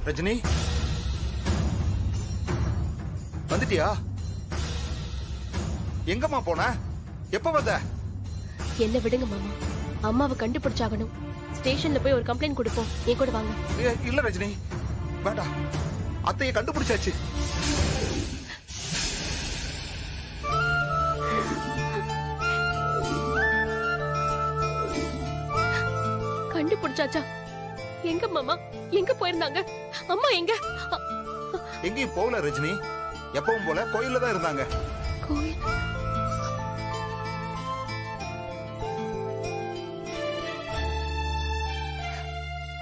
ரஜினி வந்துட்டியா? எங்கம்மா போன? எப்ப வந்த? என்ன விடுங்க மாமா, அம்மாவை கண்டுபிடிச்சாகணும். ஸ்டேஷன்ல போய் ஒரு கம்ப்ளைண்ட் கொடுப்போம். என் கூட வாங்க. இல்ல ரஜினி வேண்டாம், அத்தையை கண்டுபிடிச்சாச்சு. கண்டுபிடிச்சாச்சா? எங்க மாமா? எங்க போயிருந்தாங்க? அம்மா எங்க? எங்கேயும் போகல ரஜினி, எப்பவும் போல கோயில்ல தான் இருந்தாங்க. கோயில்?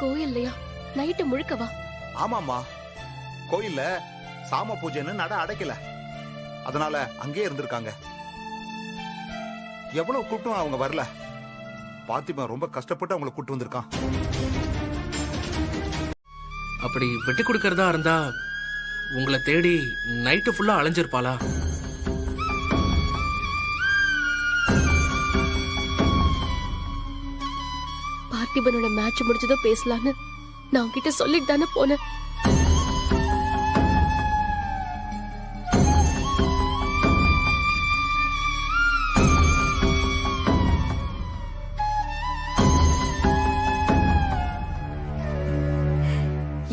கோயில்லையா? நைட்டு முழுக்கவா? ஆமாமா, கோயில்ல சாம பூஜைன்னு நட அடைக்கல, அதனால அங்கேயே இருந்திருக்காங்க. எவ்வளவு கூட்டம் அவங்க வரல. பாத்திமா ரொம்ப கஷ்டப்பட்டு அவங்களை கூட்டு வந்திருக்கான். அப்படி வெட்டி கொடுக்கறதா இருந்தா உங்களை தேடி நைட்டு ஃபுல்லா அலைஞ்சிருப்பாளா? பார்த்திபனோட மேட்ச் முடிஞ்சதோ பேசலான்னு நான் உன்கிட்ட சொல்லிட்டு தானே போனேன்.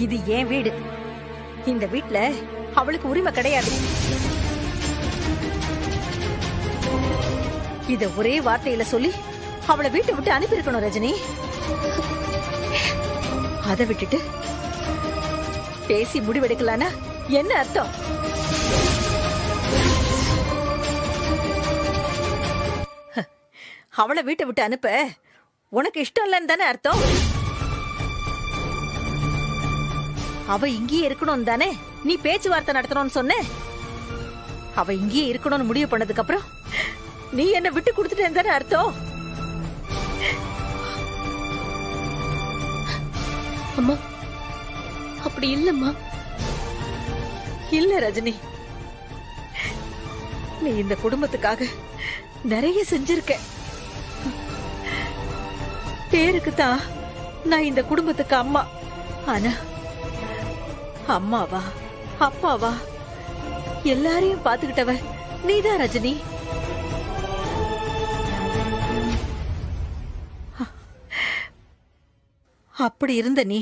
இது ஏன் வீடு. இந்த வீட்ல அவளுக்கு உரிமை கிடையாது. இத ஒரே வார்த்தையில சொல்லி அவளை வீட்டை விட்டு அனுப்பியிருக்கணும் ரஜினி. அதை விட்டுட்டு பேசி முடிவெடுக்கலானா என்ன அர்த்தம்? அவளை வீட்டை விட்டு அனுப்ப உனக்கு இஷ்டம் இல்லைன்னு தானே அர்த்தம்? அவ இங்கேயே இருக்கணும் தானே நீ பேச்சுவார்த்தை நடத்தணும்னு சொன்ன. அவ இங்கேயே இருக்கணும்னு முடிவு பண்ணதுக்கு அப்புறம் நீ என்ன விட்டு கொடுத்துட்டேன்னு தானே அர்த்தம்? அம்மா அப்படி இல்லம்மா. இல்ல ரஜினி, நீ இந்த குடும்பத்துக்காக நிறைய செஞ்சிருக்க. பேருக்கு தான் நான் இந்த குடும்பத்துக்கு அம்மா. ஆனா அம்மாவா அப்பாவா எல்லாரையும் பாத்துக்கிட்டவ நீதான் ரஜினி. அப்படி இருந்த நீ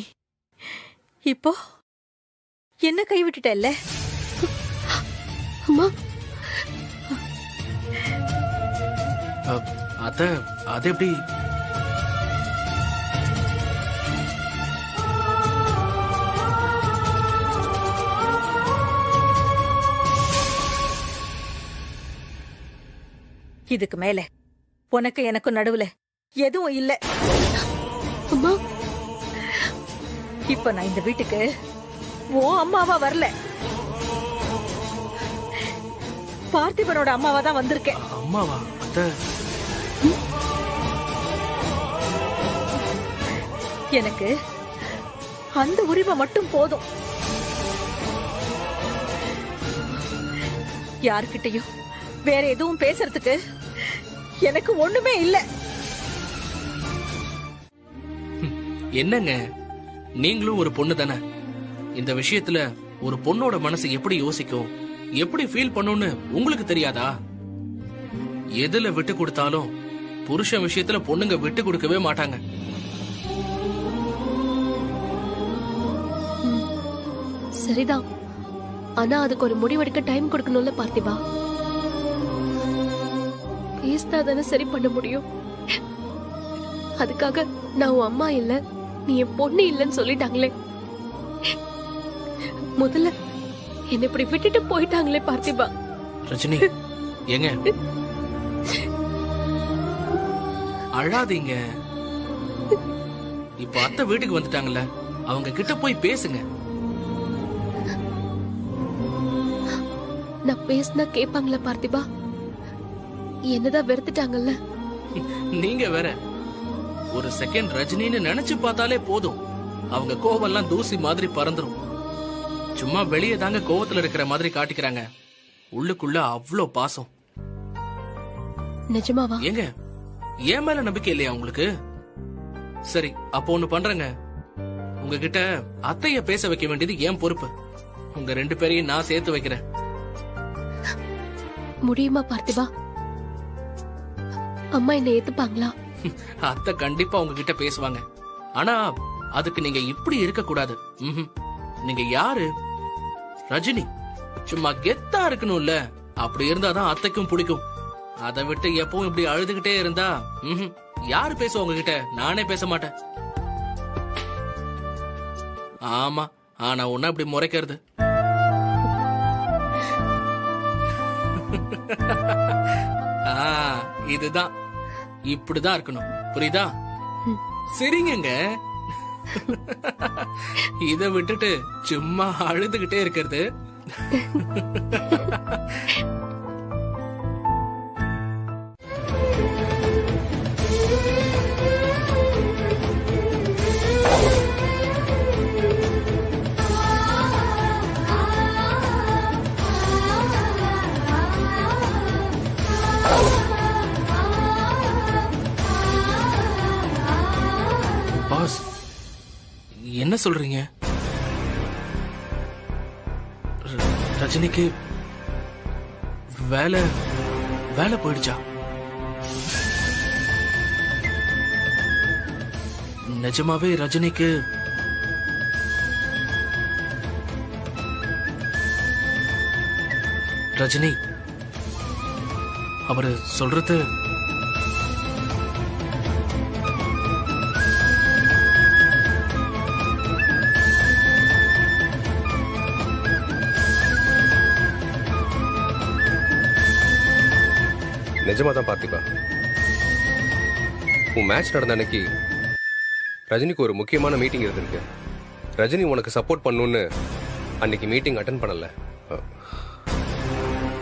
இப்போ என்ன கைவிட்டுட்டல்ல? அம்மா அது எப்படி? இதுக்கு மேல உனக்கு எனக்கு நடுவுல எதுவும் இல்ல. அம்மா இப்ப நான் இந்த வீட்டுக்கு ஓ அம்மாவா வரல, பார்த்திபனோட அம்மாவா தான் வந்திருக்கேன். அம்மாவா? எனக்கு அந்த உரிமை மட்டும் போதும். யாருக்கிட்டையும் வேற எதுவும் பேசுறதுக்கு எனக்கு ஒண்ணுமே இல்ல. என்னங்க, நீங்களும் ஒரு பொண்ணு தானே. இந்த விஷயத்துல ஒரு பொண்ணோட மனசு எப்படி யோசிக்கும், எப்படி ஃபீல் பண்ணும்னு உங்களுக்கு தெரியாதா? எதுல விட்டு கொடுத்தாலும் புருஷன் விஷயத்துல பொண்ணுங்க விட்டு கொடுக்கவே மாட்டாங்க. சரிதான், ஆனா அதுக்கு ஒரு முடிவெடுக்க டைம் கொடுக்கணும்ல பார்த்திபா. பேசினா தானே சரி பண்ண முடியும். அதுக்காக நான் உன் அம்மா இல்ல, நீ என் பொண்ணு இல்லன்னு சொல்லிட்டாங்களே. முதல்ல என்ன இப்படி விட்டுட்டு போயிட்டாங்களே பார்த்திபா. ரஜினி ஏங்க அழாதீங்க. இப்ப அத்தை வீட்டுக்கு வந்துட்டாங்கல்ல, அவங்க கிட்ட போய் பேசுங்க. நான் பேசினா கேட்பாங்களா பார்த்திபா? என்னதான் வெறுத்துட்டாங்கல்ல, நீங்க வேற ஒரு செகண்ட் ரஜினின்னு நினைச்சு பார்த்தாலே போதும், அவங்க கோவம்லாம் தூசி மாதிரி பறந்துரும். சும்மா வெளியே தாங்க கோவத்துல இருக்கிற மாதிரி காட்டிக்கிறாங்க, உள்ளுக்குள்ள அவ்வளோ பாசம். நிஜமாவா? ஏங்க ஏன் மேல நம்பிக்கை இல்லையா உங்களுக்கு? சரி, அப்போ ஒண்ணு பண்றேங்க. உங்ககிட்ட அத்தைய பேச வைக்க வேண்டியது ஏன் பொறுப்பு. உங்க 2 பேரையும் நான் சேர்த்து வைக்கிறேன். முடியுமா பார்த்திபா? அம்மா என்ன ஏத்துப்பாங்களா? அத்தை கண்டிப்பா உங்ககிட்ட பேசுவாங்க. ஆனா அதுக்கு நீங்க இப்படி இருக்க கூடாது. நீங்க யாரு? ரஜினி. சும்மா கெத்தா இருக்கணும்ல, அப்படி இருந்தாதான் அத்தைக்கும் பிடிக்கும். அதை விட்டு எப்பவும் இப்படி அழுதுகிட்டே இருந்தா யாரு பேசுவா உங்ககிட்ட? நானே பேச மாட்டேன். ஆமா, ஆனா உன்ன இப்படி முறைக்கிறது. இதுதான், இப்படிதான் இருக்கணும், புரியுதா? சரிங்க. இத விட்டுட்டு சும்மா அழுதுகிட்டே இருக்கிறது. பாஸ், என்ன சொல்றீங்க? ரஜினிக்கு வேலை போயிடுச்சா? நிஜமாவே ரஜினிக்கு ரஜினி அவரு சொல்றது நிஜமா தான் பார்த்திபா. உன் மேட்ச் நடந்த அன்னைக்கு ரஜினிக்கு ஒரு முக்கியமான மீட்டிங் இருந்திருக்கு. ரஜினி உனக்கு சப்போர்ட் பண்ணுன்னு அன்னைக்கு மீட்டிங் அட்டென்ட் பண்ணல,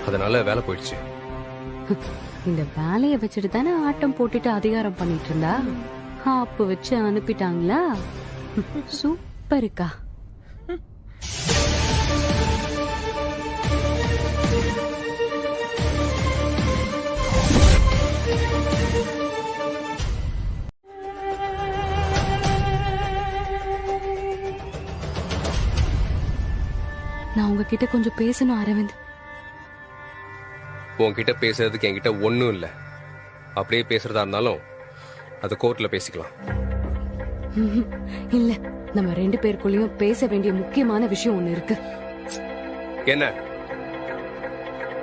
அதனால வேலை போயிடுச்சு. இந்த வேலையை வச்சுட்டு தானே ஆட்டம் போட்டுட்டு அதிகாரம் பண்ணிட்டு இருந்தா, அப்ப வச்சு அனுப்பிட்டாங்களா? சூப்பருக்கா. நான் உங்ககிட்ட கொஞ்சம் பேசணும் அரவிந்த். உன்கிட்ட பேசுறதுக்கு என்கிட்ட ஒன்றும் இல்லை. அப்படியே பேசுறதா இருந்தாலும் அது கோர்ட்ல பேசிக்கலாம். இல்ல, நம்ம 2 பேருக்குள்ளயும் பேச வேண்டிய முக்கியமான விஷயம் ஒண்ணு இருக்கு. என்ன?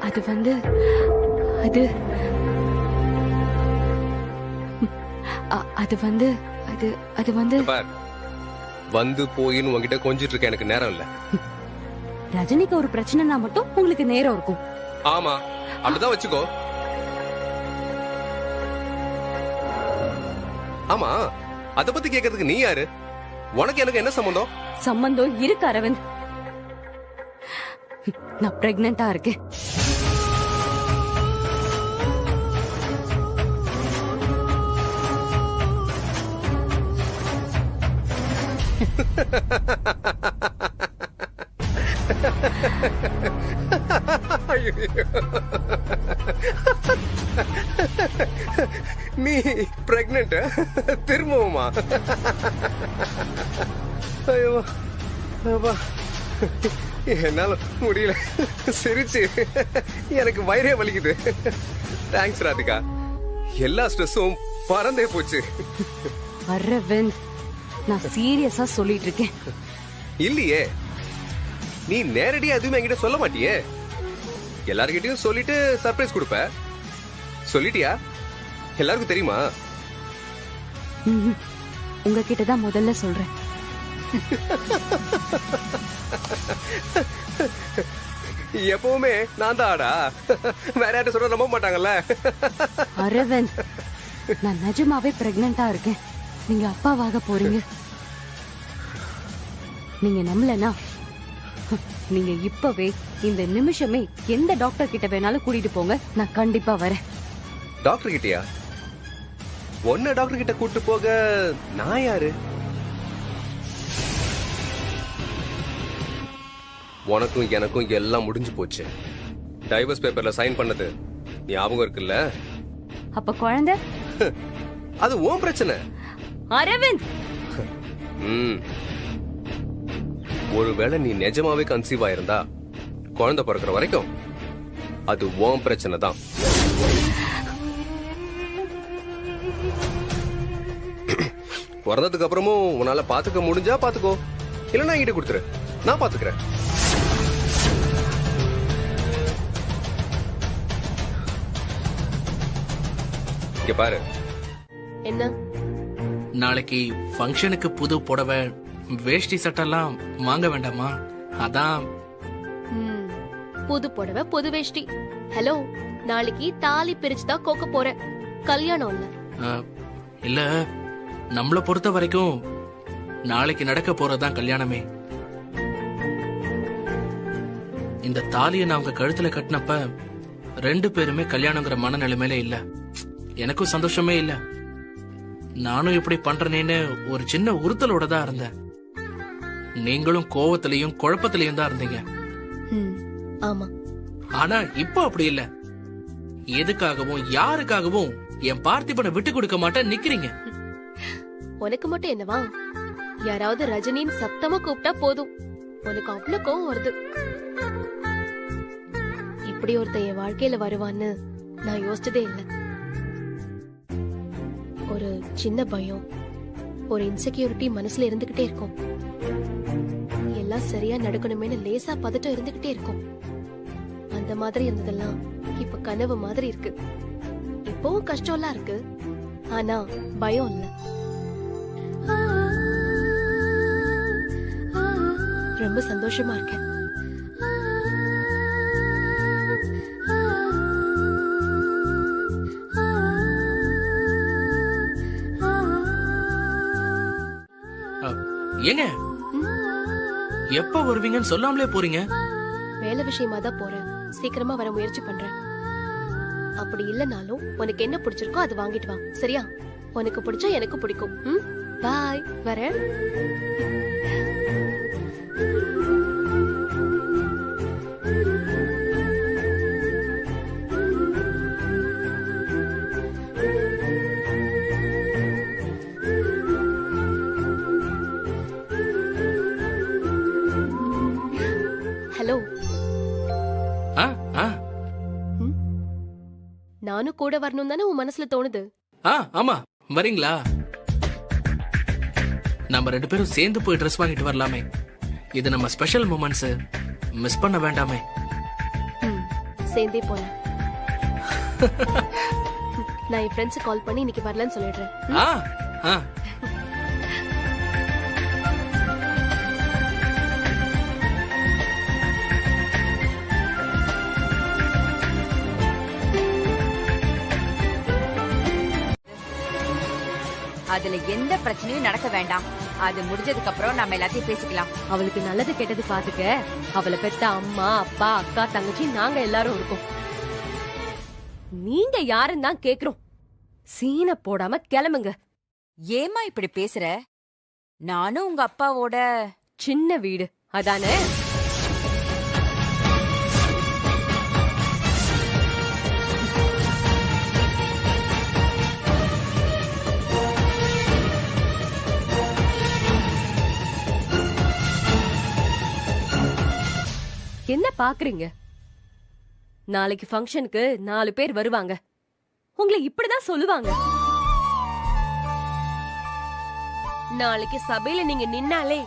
அது வந்து அது அது வந்து அது அது வந்து வந்து போயின்னு உங்ககிட்ட கொஞ்சிட்டு இருக்க எனக்கு நேரம் இல்ல. ரஜினிக்கு ஒரு பிரச்சனைனா மட்டும் உங்களுக்கு நேரம் இருக்கும். ஆமா, அப்படிதான் வச்சுக்கோ. ஆமா, அத பத்தி கேக்குறதுக்கு நீ யாரு? உனக்கு எனக்கு என்ன சம்பந்தம்? சம்பந்தம் இருக்கு அரவிந்த். நான் பிரெக்னெண்டா இருக்கேன். நீ பிரெக்னென்ட் திரும்பவுமா? ஐயோ என்னால முடியல, சிரிச்சு எனக்கு வயிறே வலிக்குது. தேங்க்ஸ் ராதிகா, எல்லா ஸ்ட்ரெஸ்ஸும் பறந்தே போச்சு. அரவிந்த், நான் சீரியஸா சொல்லிட்டு இருக்கேன். இல்லையே, நீ நேரடியா எதுவுமே என்கிட்ட சொல்ல மாட்டியே. எல்லார்கிட்டயும் சொல்லிட்டு சர்ப்ரைஸ் கொடுப்ப. சொல்லிட்டியா? எல்லாருக்கும் தெரியுமா? உங்ககிட்ட தான் முதல்ல சொல்றேன். எப்பவுமே நான் தான் ஆடா, வேற யார்ட்ட சொல்ல நம்ப மாட்டாங்கல்ல. அரவிந்த், நான் நிஜமாவே பிரெக்னெண்டா இருக்கேன். நீங்க அப்பாவாக போறீங்க. நீங்க நம்பலனா நீங்க இப்பவே இந்த நிமிஷமே எந்த டாக்டர் கிட்ட வேணாலும் கூட்டிட்டு போங்க, நான் கண்டிப்பா வரேன். டாக்டர் கிட்டயா? உன்னை டாக்டர் கிட்ட கூட்டு போக நான் யாரு? உனக்கும் எனக்கும் எல்லாம் முடிஞ்சு போச்சு. டைவர்ஸ் பேப்பர்ல சைன் பண்ணது ஞாபகம் இருக்குல்ல? அப்ப குழந்தை அது உன் பிரச்சனை. அரவிந்த், ஒருவேளை நீ நிஜமாவே கன்சீவ் ஆயிருந்தா குழந்தை பிறக்கிற வரைக்கும் அது உன் பிரச்சனை தான். பிறந்ததுக்கு அப்புறமும் உன்னால பாத்துக்க முடிஞ்சா பாத்துக்கோ, இல்லன்னா என்கிட்ட கொடுத்துரு, நான் பாத்துக்கிறேன். இங்க பாரு. என்ன? நாளைக்கு ஃபங்க்ஷனுக்கு புது புடவை வேஷ்டி சட்டெல்லாம் வாங்க வேண்டாமா? அதான். புது புடவை புது வேஷ்டி. ஹலோ, நாளைக்கு தாலி பிரிச்சுதான் கோக்க போறேன், கல்யாணம் இல்ல. இல்ல, நம்மள பொறுத்த வரைக்கும் நாளைக்கு நடக்க போறதுதான் கல்யாணமே. இந்த தாலியை நான் உங்க கழுத்துல கட்டினப்ப 2 பேருமே கல்யாணங்கிற மனநிலைமையில இல்ல. எனக்கும் சந்தோஷமே இல்ல. நானும் இப்படி பண்றேனேன்னு ஒரு சின்ன உறுத்தலோட தான் இருந்தேன். நீங்களும் கோவத்திலையும் குழப்பத்திலையும் தான் இருந்தீங்க. ஆமா. ஆனா இப்போ அப்படி இல்ல. எதுக்காகவும் யாருக்காகவும் என் பார்த்திபனை விட்டு கொடுக்க மாட்டேன் நிக்கிறீங்க. உனக்கு மட்டும் என்னவா? யாராவது ரஜினின்னு சத்தமா கூப்பிட்டா போதும் உனக்கு அவ்வளவு கோவம் வருது. இப்படி ஒருத்தன் என் வாழ்க்கையில வருவான்னு நான் யோசிச்சதே இல்லை. ஒரு சின்ன பயம், ஒரு இன்செக்யூரிட்டி மனசுல இருந்துகிட்டே இருக்கும். எல்லாம் சரியா நடக்கணுமேனு லேசா பதட்டம் இருந்துகிட்டே இருக்கும். அந்த மாதிரி இருந்ததெல்லாம் இப்ப கனவு மாதிரி இருக்கு. இப்பவும் கஷ்டம்லாம் இருக்கு, ஆனா பயம் இல்ல. ரொம்ப சந்தோஷமா இருக்கேன். ஏங்க எப்ப வருவீங்கன்னு சொல்லாமலே போறீங்க? வேலை விஷயமா தான் போறேன். சீக்கிரமா வர முயற்சி பண்றேன். அப்படி இல்லனாலும் உனக்கு என்ன பிடிச்சிருக்கோ அது வாங்கிட்டு வா, சரியா? உனக்கு பிடிச்சா எனக்கு பிடிக்கும். பாய், வரேன். ஹலோ. நானும் கூட வரணும் தானே உன் மனசுல தோணுது? ஆமா, வரீங்களா? நம்ம 2 பேரும் சேர்ந்து போய் ட்ரெஸ் வாங்கிட்டு வரலாமே. இது நம்ம ஸ்பெஷல் மொமெண்ட்ஸ், மிஸ் பண்ண வேண்டாமே. சேர்ந்தே போலாம். நான் என் ஃப்ரெண்ட்ஸ் கால் பண்ணி இன்னைக்கு வரலன்னு சொல்லிடுறேன். அதுல எந்த பிரச்சனையும் நடக்க வேண்டாம். அது முடிஞ்சதுக்கு அப்புறம் நம்ம எல்லாத்தையும் பேசிக்கலாம். அவளுக்கு நல்லது கெட்டது பாத்துக்க அவளை பெத்த அம்மா, அப்பா, அக்கா, தங்கச்சி நாங்க எல்லாரும் இருக்கோம். நீங்க யாருன்னு தான் கேக்குறோம். சீனை போடாம கிளம்புங்க. ஏமா இப்படி பேசுற? நானும் உங்க அப்பாவோட சின்ன வீடு அதானே? என்ன பாக்குறீங்க? நாளைக்கு ஃபங்க்ஷனுக்கு 4 பேர் வருவாங்க. உங்களை இப்படிதான் சொல்லுவாங்க. நாளைக்கு சபையில நீங்க நின்னாலே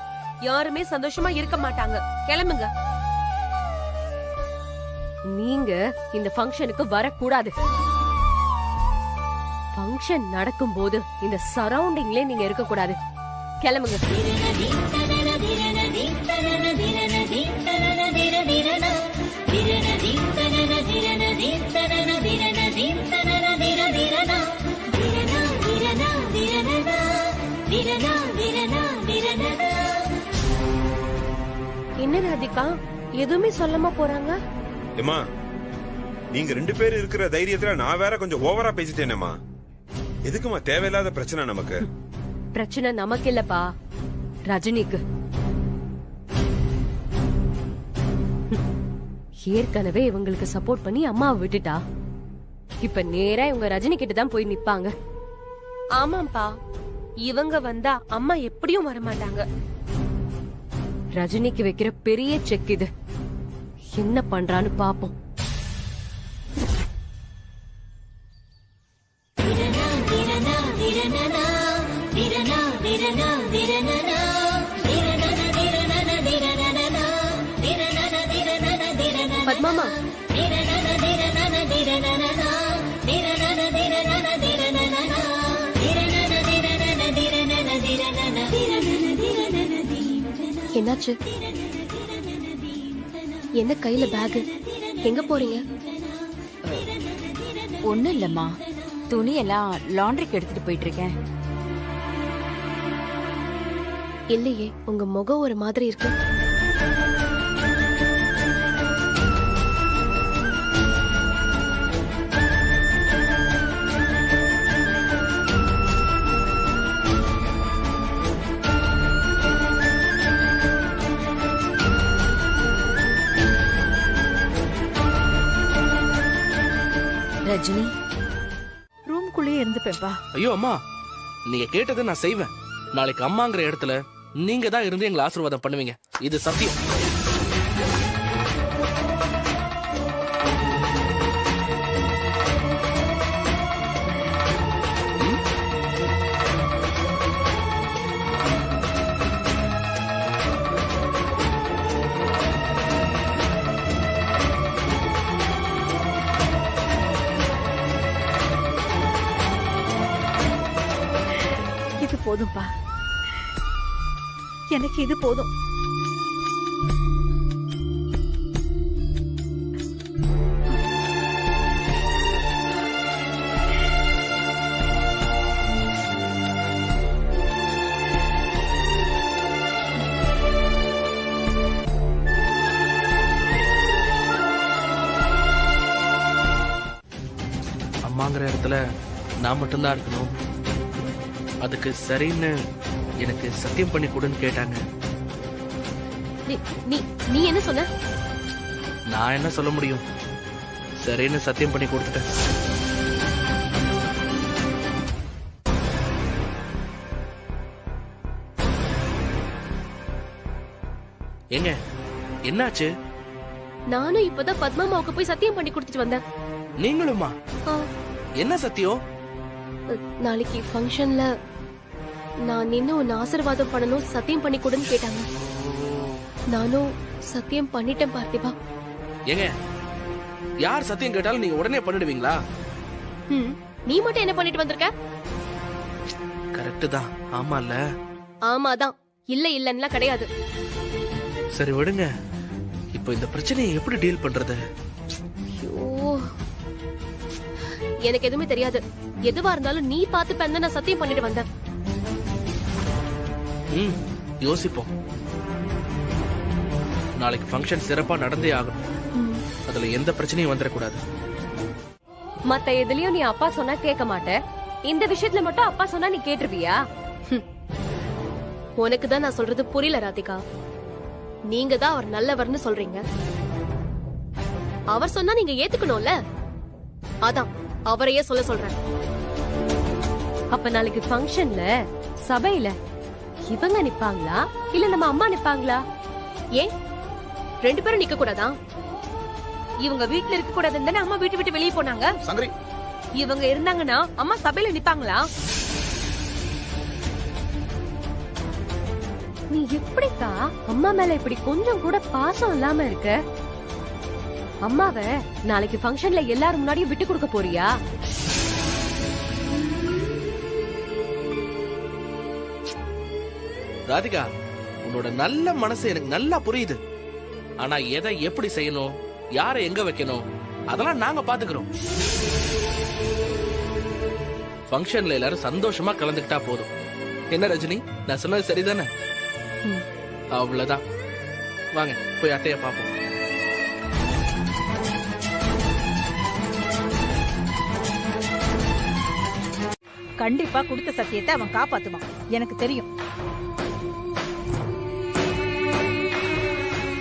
யாருமே சந்தோஷமா இருக்க மாட்டாங்க. கிளம்புங்க. நீங்க இந்த ஃபங்க்ஷனுக்கு வரக்கூடாது. ஃபங்க்ஷன் நடக்கும் போது இந்த சரௌண்டிங்ல நீங்க இருக்க கூடாது. கிளம்புங்க. என்ன ராதிகா எதுவுமே சொல்லாம போறாங்க? ஏமா, நீங்க 2 பேரும் இருக்கிற தைரியத்துல நான் வேற கொஞ்சம் ஓவரா பேசிட்டேனேமா. எதுக்குமா தேவையில்லாத பிரச்சனை நமக்கு? பிரச்சனை நமக்கு இல்லப்பா, ரஜினிக்கு. ஏற்கனவே இவங்களுக்கு சப்போர்ட் பண்ணி அம்மாவை விட்டுட்டா, இப்ப நேரா இவங்க ரஜினி கிட்ட தான் போய் நிப்பாங்க. ஆமாப்பா, இவங்க வந்தா அம்மா எப்படியும் வரமாட்டாங்க. ரஜினிக்கு வைக்கிற பெரிய செக் இது. என்ன பண்றான்னு பாப்போம். பத்மாமா, என்னாச்சு? என்ன கையில பேக்? எங்க போறீங்க? ஒண்ணும் இல்லம்மா, துணி எல்லாம் லாண்டரிக்கு எடுத்துட்டு போயிட்டு இருக்கேன். இல்லையே, உங்க முகம் ஒரு மாதிரி இருக்கு. ரஜினி, ரூம்குள்ளேயே இருந்துப்பேன்பா. ஐயோ அம்மா, நீங்க கேட்டதை நான் செய்வேன். நாளைக்கு அம்மாங்கிற இடத்துல நீங்க தான் இருந்து எங்களை ஆசீர்வாதம் பண்ணுவீங்க, இது சத்தியம். இது போதும்பா, எனக்கு இது போதும். அம்மாங்கிற இடத்துல நான் மட்டும்தான் இருக்கணும், அதுக்கு சரின்னு எனக்கு சத்தியம் பண்ணி கொடுன்னு கேட்டாங்க. நீ என்ன சொன்ன? நான் என்ன சொல்ல முடியும், சரின்னு சத்தியம் பண்ணி கொடுத்துட்டேன். ஏங்க என்னாச்சு? நானும் இப்பதான் பத்மாமாவுக்கு போய் சத்தியம் பண்ணி கொடுத்துட்டு வந்தேன். நீங்களுமா? என்ன சத்தியம்? நாளைக்கு ஃபங்க்ஷன்ல நான் நின்னு உன்னை ஆசீர்வாதம் பண்ணணும், சத்தியம் பண்ணி கொடுன்னு கேட்டாங்க. நானும் சத்தியம் பண்ணிட்டேன் பார்த்திபா. ஏங்க, யார் சத்தியம் கேட்டாலும் நீங்க உடனே பண்ணிடுவீங்களா? நீ மட்டும் என்ன பண்ணிட்டு வந்திருக்க? கரெக்ட் தான். ஆமா இல்ல? ஆமாதான், இல்ல இல்லன்னா கிடையாது. சரி விடுங்க, இப்போ இந்த பிரச்சனையை எப்படி டீல் பண்றது? எனக்கு எதுவுமே தெரியாது. எதுவா இருந்தாலும் நீ பாத்துப்பேன்னு நான் சத்தியம் பண்ணிட்டு வந்தேன். யோசிப்போம். நாளைக்கு ஃபங்க்ஷன் சிறப்பா நடந்தே ஆகும். அதுல எந்த பிரச்சனையும் வந்துடக்கூடாது. மத்த எதுலயும் நீ அப்பா சொன்னா கேட்க மாட்ட, இந்த விஷயத்துல மட்டும் அப்பா சொன்னா நீ கேட்டுருவியா? உனக்கு தான் நான் சொல்றது புரியல ராதிகா. நீங்க தான் அவர் நல்லவர்னு சொல்றீங்க, அவர் சொன்னா நீங்க ஏத்துக்கணும்ல. அதான் அவரையே சொல்ல சொல்றேன். அப்ப நாளைக்கு ஃபங்க்ஷன்ல சபையில இவங்க நிப்பாங்களா இல்ல நம்ம அம்மா நிப்பாங்களா? ஏன் ரெண்டு பேரும் நிக்க கூடாதா? இவங்க வீட்டுல இருக்க கூடாதுன்னு தானே அம்மா வீட்டு விட்டு வெளியே போனாங்க. சங்கரி, இவங்க இருந்தாங்கன்னா அம்மா சபையில நிப்பாங்களா? நீ எப்படிக்கா அம்மா மேல இப்படி கொஞ்சம் கூட பாசம் இல்லாம இருக்க? அம்மாவை நாளைக்கு ஃபங்க்ஷன்ல எல்லாரும் முன்னாடியும் விட்டு கொடுக்க போறியா? ராதிகா, உன்னோட நல்ல மனசு எனக்கு நல்லா புரியுது. ஆனா எதை எப்படி செய்யணும், யாரை எங்க வைக்கணும், அதெல்லாம் நாங்க பாத்துக்கிறோம். ஃபங்க்ஷன்ல எல்லாரும் சந்தோஷமா கலந்துக்கிட்டா போதும். என்ன ரஜினி, நான் சொன்னது சரிதானே? அவ்வளவுதான். வாங்க போய் அட்டைய பாப்போம். கண்டிப்பா கொடுத்த சத்தியத்தை அவன் காப்பாத்துவான், எனக்கு தெரியும்.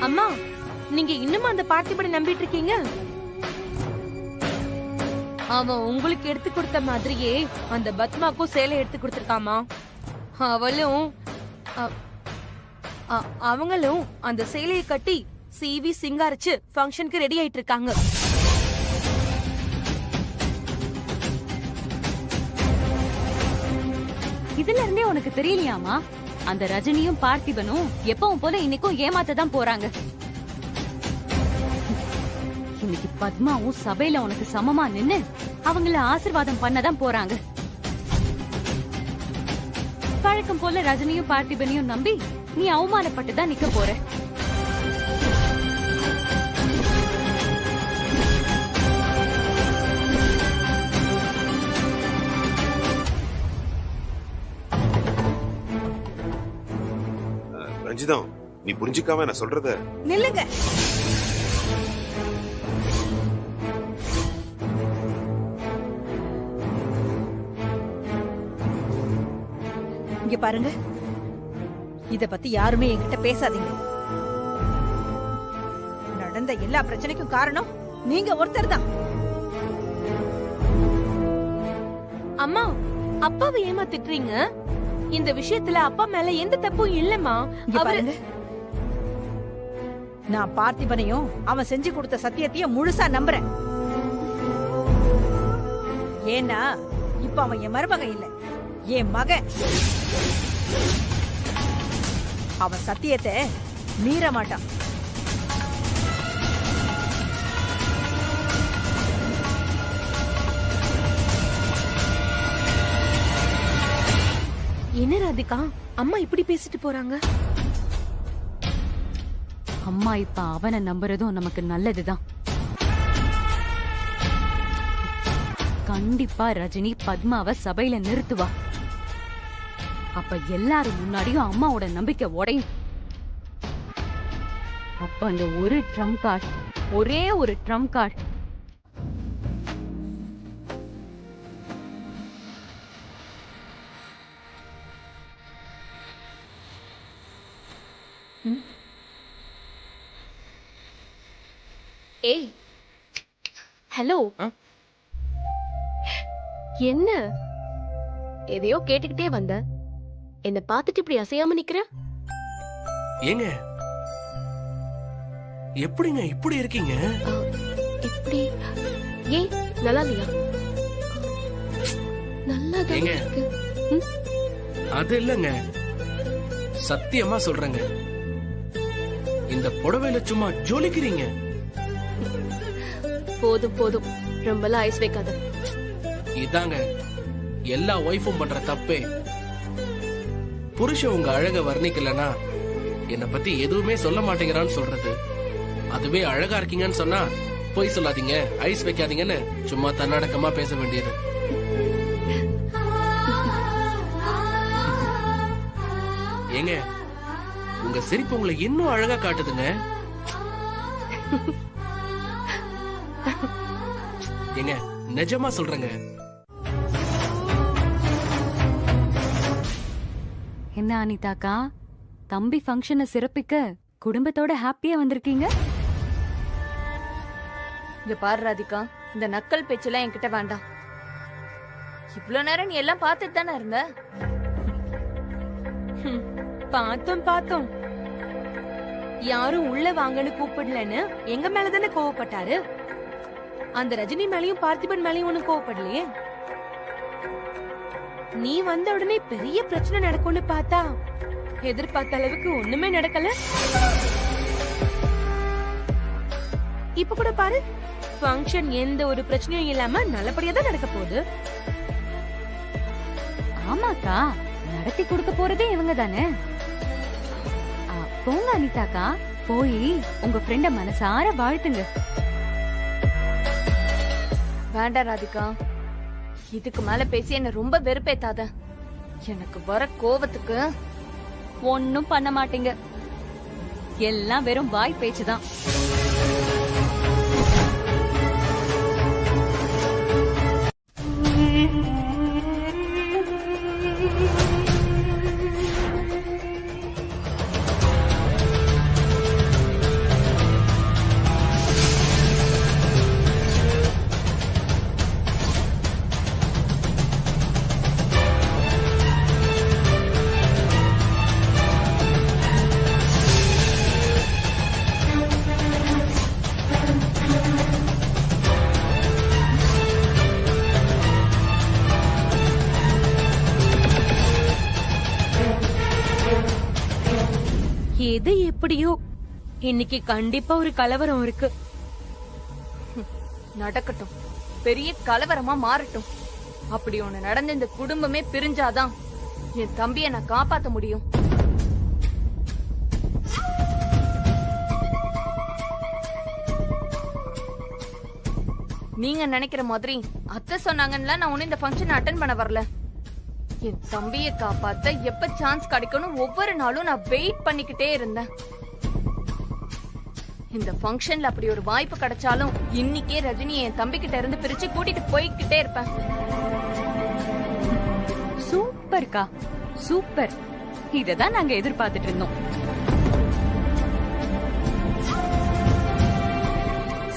அம்மா, நீங்க இன்னும் அந்த பார்த்திபனை நம்பிட்டு இருக்கீங்க? அவன் உங்களுக்கு எடுத்து கொடுத்த மாதிரியே அந்த பத்மாக்கும் சேலை எடுத்து கொடுத்திருக்காமா. அவளும் அவங்களும் அந்த சேலையை கட்டி சீவி சிங்காரிச்சு ஃபங்க்ஷனுக்கு ரெடி ஆயிட்டு இருக்காங்க. இதுல இருந்தே உனக்கு தெரியலையாமா? அந்த ரஜினியும் பார்த்திபனும் எப்பவும் போல இன்னைக்கும் ஏமாத்ததான் போறாங்க. இன்னைக்கு பத்மாவும் சபையில உனக்கு சமமா நின்னு அவங்கள ஆசீர்வாதம் பண்ணதான் போறாங்க. பழக்கம் போல ரஜினியும் பார்த்திபனையும் நம்பி நீ அவமானப்பட்டு தான் நிக்க போற. ரஞ்சிதம், நீ புரிஞ்சுக்காம நான் சொல்றத நில்லுங்க. இங்க பாருங்க, இத பத்தி யாருமே என்கிட்ட பேசாதீங்க. நடந்த எல்லா பிரச்சனைக்கும் காரணம் நீங்க ஒருத்தர் தான். அம்மா, அப்பாவை ஏமாத்திட்டுறீங்க. இந்த விஷயத்துல அப்பா மேல எந்த தப்பும் இல்லம்மா. இங்க பாருங்க, நான் பார்த்திபனையும் அவன் செஞ்சு கொடுத்த சத்தியத்தையும் முழுசா நம்புறேன். ஏன்னா இப்ப அவன் என் மருமகன் இல்ல, என் மகன். அவன் சத்தியத்தை மீற மாட்டான். என்ன ராதிகா, அம்மா இப்படி பேசிட்டு போறாங்க? அம்மா இப்ப அவனை நம்புறதும் நமக்கு நல்லதுதான். கண்டிப்பா ரஜினி பத்மாவை சபையில நிறுத்துவா. அப்ப எல்லாரும் முன்னாடியும் அம்மாவோட நம்பிக்கை உடையும். அப்ப அந்த ஒரு ட்ரம் கார்டு, ஒரே ஒரு ட்ரம் கார்டு ஏய், ஹலோ. என்ன எதையோ கேட்டுக்கிட்டே வந்த, என்ன பார்த்துட்டு இப்படி அசையாம நிக்கிற? ஏங்க, எப்படிங்க இப்படி இருக்கீங்க? இப்படி ஏன் நல்லா இல்லையா? நல்லா ஏங்க, இருக்கு. அது இல்லங்க, சத்தியமா சொல்றேங்க, இந்த புடவையில சும்மா ஜொலிக்கிறீங்க. போதும் போதும், ரொம்பலாம் ஐஸ் வைக்காத. இதாங்க எல்லா ஒய்ஃபும் பண்ற தப்பே. புருஷன் உங்க அழக வர்ணிக்கலனா என்ன பத்தி எதுவுமே சொல்ல மாட்டேங்கிறான்னு சொல்றது. அதுவே அழகா இருக்கீங்கன்னு சொன்னா போய் சொல்லாதீங்க, ஐஸ் வைக்காதீங்கன்னு சும்மா தன்னடக்கமா பேச வேண்டியது. ஏங்க, உங்க சிரிப்பு உங்களை இன்னும் அழகா காட்டுதுங்க. ஏங்க, நிஜமா சொல்றேங்க. என்ன அனிதாக்கா, தம்பி ஃபங்க்ஷனை சிறப்பிக்க குடும்பத்தோட ஹாப்பியா வந்திருக்கீங்க? இங்க பாரு ராதிகா, இந்த நக்கல் பேச்செல்லாம் என்கிட்ட வேண்டாம். இவ்ளோ நேரம் நீ எல்லாம் பார்த்துட்டு தானே இருந்த. பார்த்தோம். யாரும் உள்ள வாங்கன்னு கூப்பிடலன்னு எங்க மேலதானே கோவப்பட்டாரு. அந்த ரஜினி மேலயும் பார்த்திபன் மேலயும் ஒண்ணு கோவப்படலையே. நீ வந்த உடனே பெரிய பிரச்சனை நடக்கும்னு பார்த்தா எதிர்பார்த்த அளவுக்கு ஒண்ணுமே நடக்கல. இப்ப கூட பாரு, ஃபங்க்ஷன் எந்த ஒரு பிரச்சனையும் இல்லாம நல்லபடியா தான் நடக்க போகுது. ஆமாக்கா, நடத்தி கொடுக்க போறதே இவங்க தானே. போங்க அனிதாக்கா, போய் உங்க ஃப்ரெண்ட மனசார வாழ்த்துங்க. வேண்டாம் ராதிகா, இதுக்கு மேல பேசி என்ன ரொம்ப வெறுப்பேத்தாத. எனக்கு வர கோவத்துக்கு ஒன்னும் பண்ண மாட்டீங்க. எல்லாம் வெறும் வாய் பேச்சுதான். எது எப்படியோ இன்னைக்கு கண்டிப்பா ஒரு கலவரம் இருக்கு. நடக்கட்டும், பெரிய கலவரமா மாறட்டும். அப்படி ஒண்ணு நடந்து இந்த குடும்பமே பிரிஞ்சாதான் என் தம்பியை நான் காப்பாத்த முடியும். நீங்க நினைக்கிற மாதிரி அத்தை சொன்னாங்கன்னா நான் ஒண்ணு இந்த ஃபங்க்ஷன் அட்டென்ட் பண்ண வரல. என் தம்பியை காப்பாத்த எப்ப சான்ஸ் கிடைக்கணும் ஒவ்வொரு நாளும் நான் வெயிட் பண்ணிக்கிட்டே இருந்தேன். இந்த ஃபங்க்ஷன்ல அப்படி ஒரு வாய்ப்பு கிடைச்சாலும் இன்னைக்கே ரஜினி என் தம்பி கிட்ட இருந்து பிரிச்சு கூட்டிட்டு போய்கிட்டே இருப்பேன். சூப்பர்க்கா, சூப்பர். இததான் நாங்க எதிர்பார்த்துட்டு இருந்தோம்.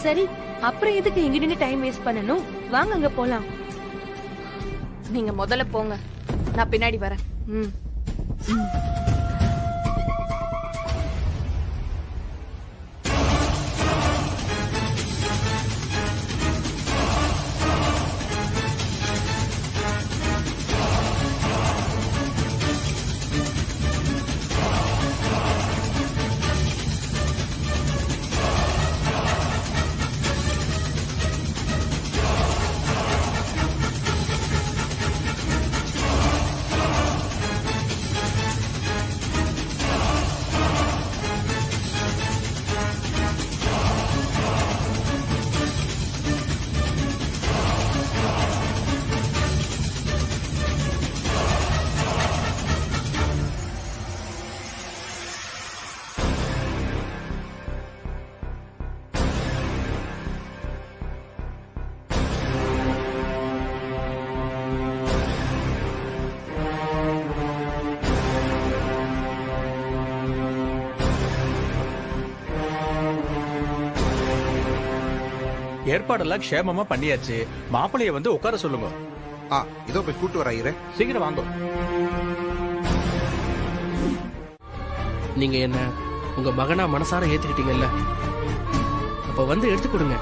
சரி, அப்புறம் எதுக்கு இங்க நின்னு டைம் வேஸ்ட் பண்ணணும்? வாங்க அங்க போலாம். நீங்க முதல்ல போங்க, நான் பின்னாடி வரேன். ஏற்பாடெல்லாம் க்ஷேமமா பண்ணியாச்சு. மாப்பிளைய வந்து உட்கார சொல்லுங்க. இதோ போய் கூட்டு வர ஐயரே. சீக்கிரம் வாங்க. நீங்க என்ன உங்க மகனா மனசார ஏத்துக்கிட்டீங்கல்ல, அப்ப வந்து எடுத்து கொடுங்க.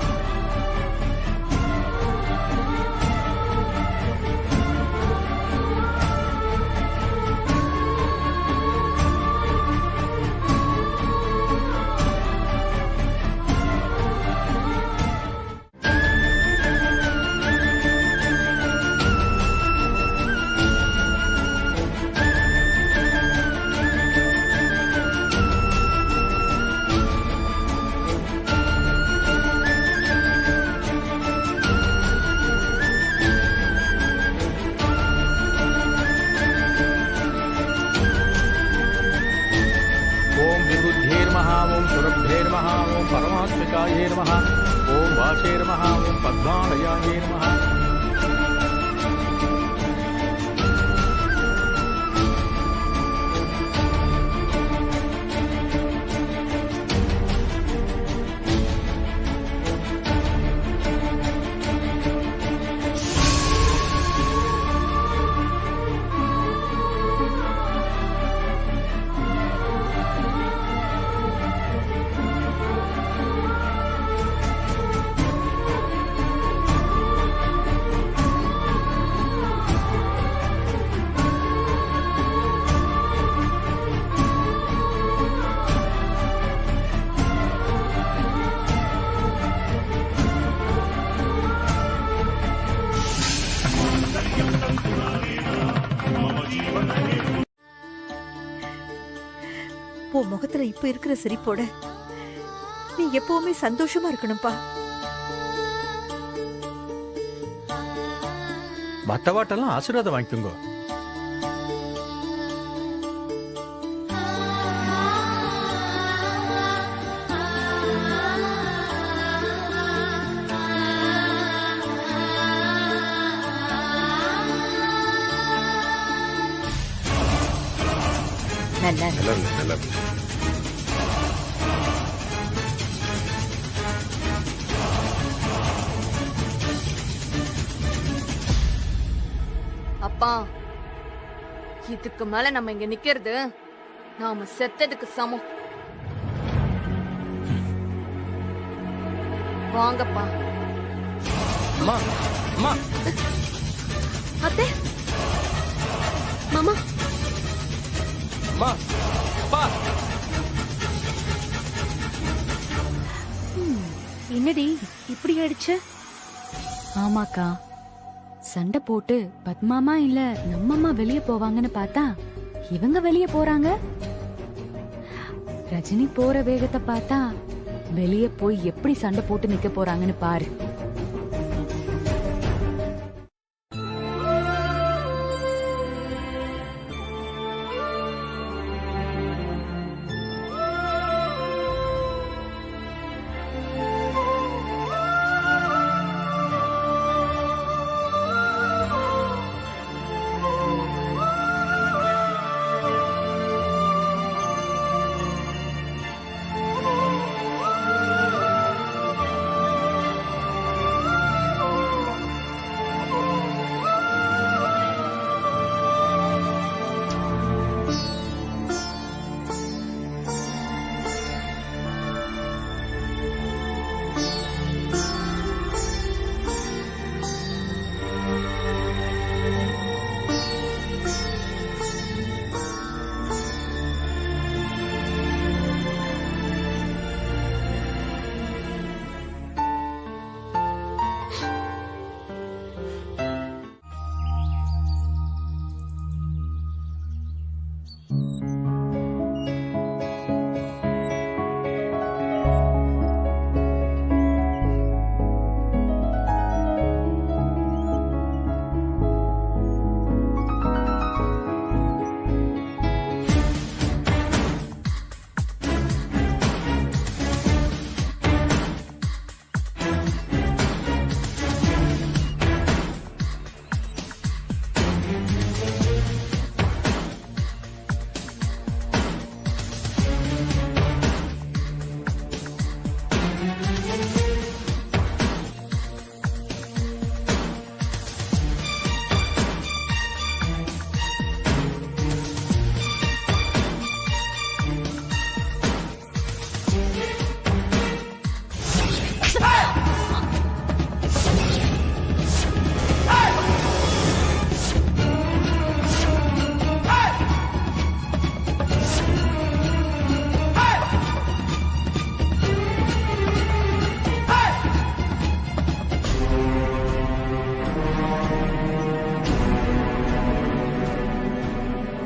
परमात्मिकाये नमः। ओम वाशे नमः। ओम पद्मालयाये नमः। உன் முகத்துல இப்ப இருக்கிற சிரிப்போட நீ எப்பவுமே சந்தோஷமா இருக்கணும்பா. மத்தவாட்டெல்லாம் ஆசீர்வாதம் வாங்கிக்கோங்க. நல்லா நல்லா அப்பா, இதுக்கு மேல நம்ம இங்க நிக்கிறது நாம செத்ததுக்கு சமம். வாங்கப்பா. அம்மா அம்மா அத்தை, மாமா, அம்மா, அப்பா, என்னடி இப்படி ஆயிடுச்சு? ஆமாக்கா, சண்டை போட்டு பத்மாமா இல்ல நம்மம்மா வெளிய போவாங்கன்னு பார்த்தா இவங்க வெளிய போறாங்க. ரஜினி போற வேகத்தை பார்த்தா வெளிய போய் எப்படி சண்டை போட்டு நிக்க போறாங்கன்னு பாரு.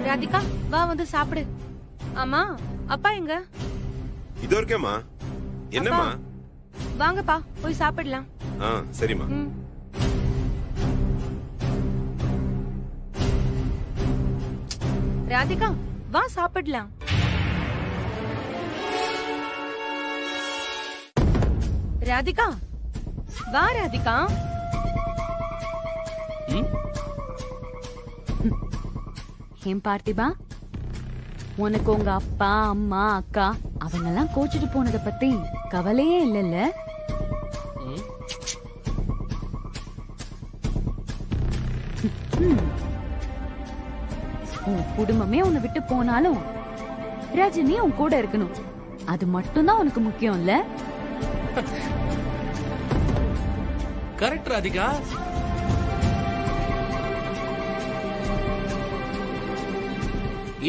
ராதிகா, வா வந்து சாப்பிடு. ஆமா, அப்பா எங்க? இதோ இருக்கேம்மா. என்னம்மா? வாங்கப்பா, போய் சாப்பிடலாம். சரிம்மா. ராதிகா, வா சாப்பிடலாம். ராதிகா, வா ராதிகா. ஏன் பார்த்திபா, உனக்கு உங்க அப்பா அம்மா அக்கா அவங்க எல்லாம் கோச்சிட்டு போனதை பத்தி கவலையே இல்லைல்ல? உன் குடும்பமே உன்னை விட்டு போனாலும் ரஜினி உன் கூட இருக்கணும், அது மட்டும்தான் உனக்கு முக்கியம் இல்ல? கரெக்ட் ராதிகா.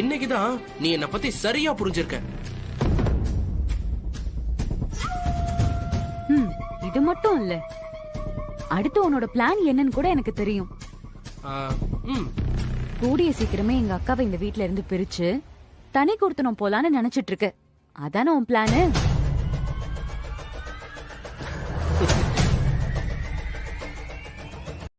இன்னைக்குதான் நீ என்ன பத்தி சரியா புரிஞ்சிருக்க. இது மட்டும் இல்ல, அடுத்து உன்னோட பிளான் என்னன்னு கூட எனக்கு தெரியும். கூடிய சீக்கிரமே எங்க அக்காவை இந்த வீட்ல இருந்து பிரிச்சு தனி கொடுத்தனும் போலான்னு நினைச்சிட்டு இருக்க, அதான உன் பிளானு?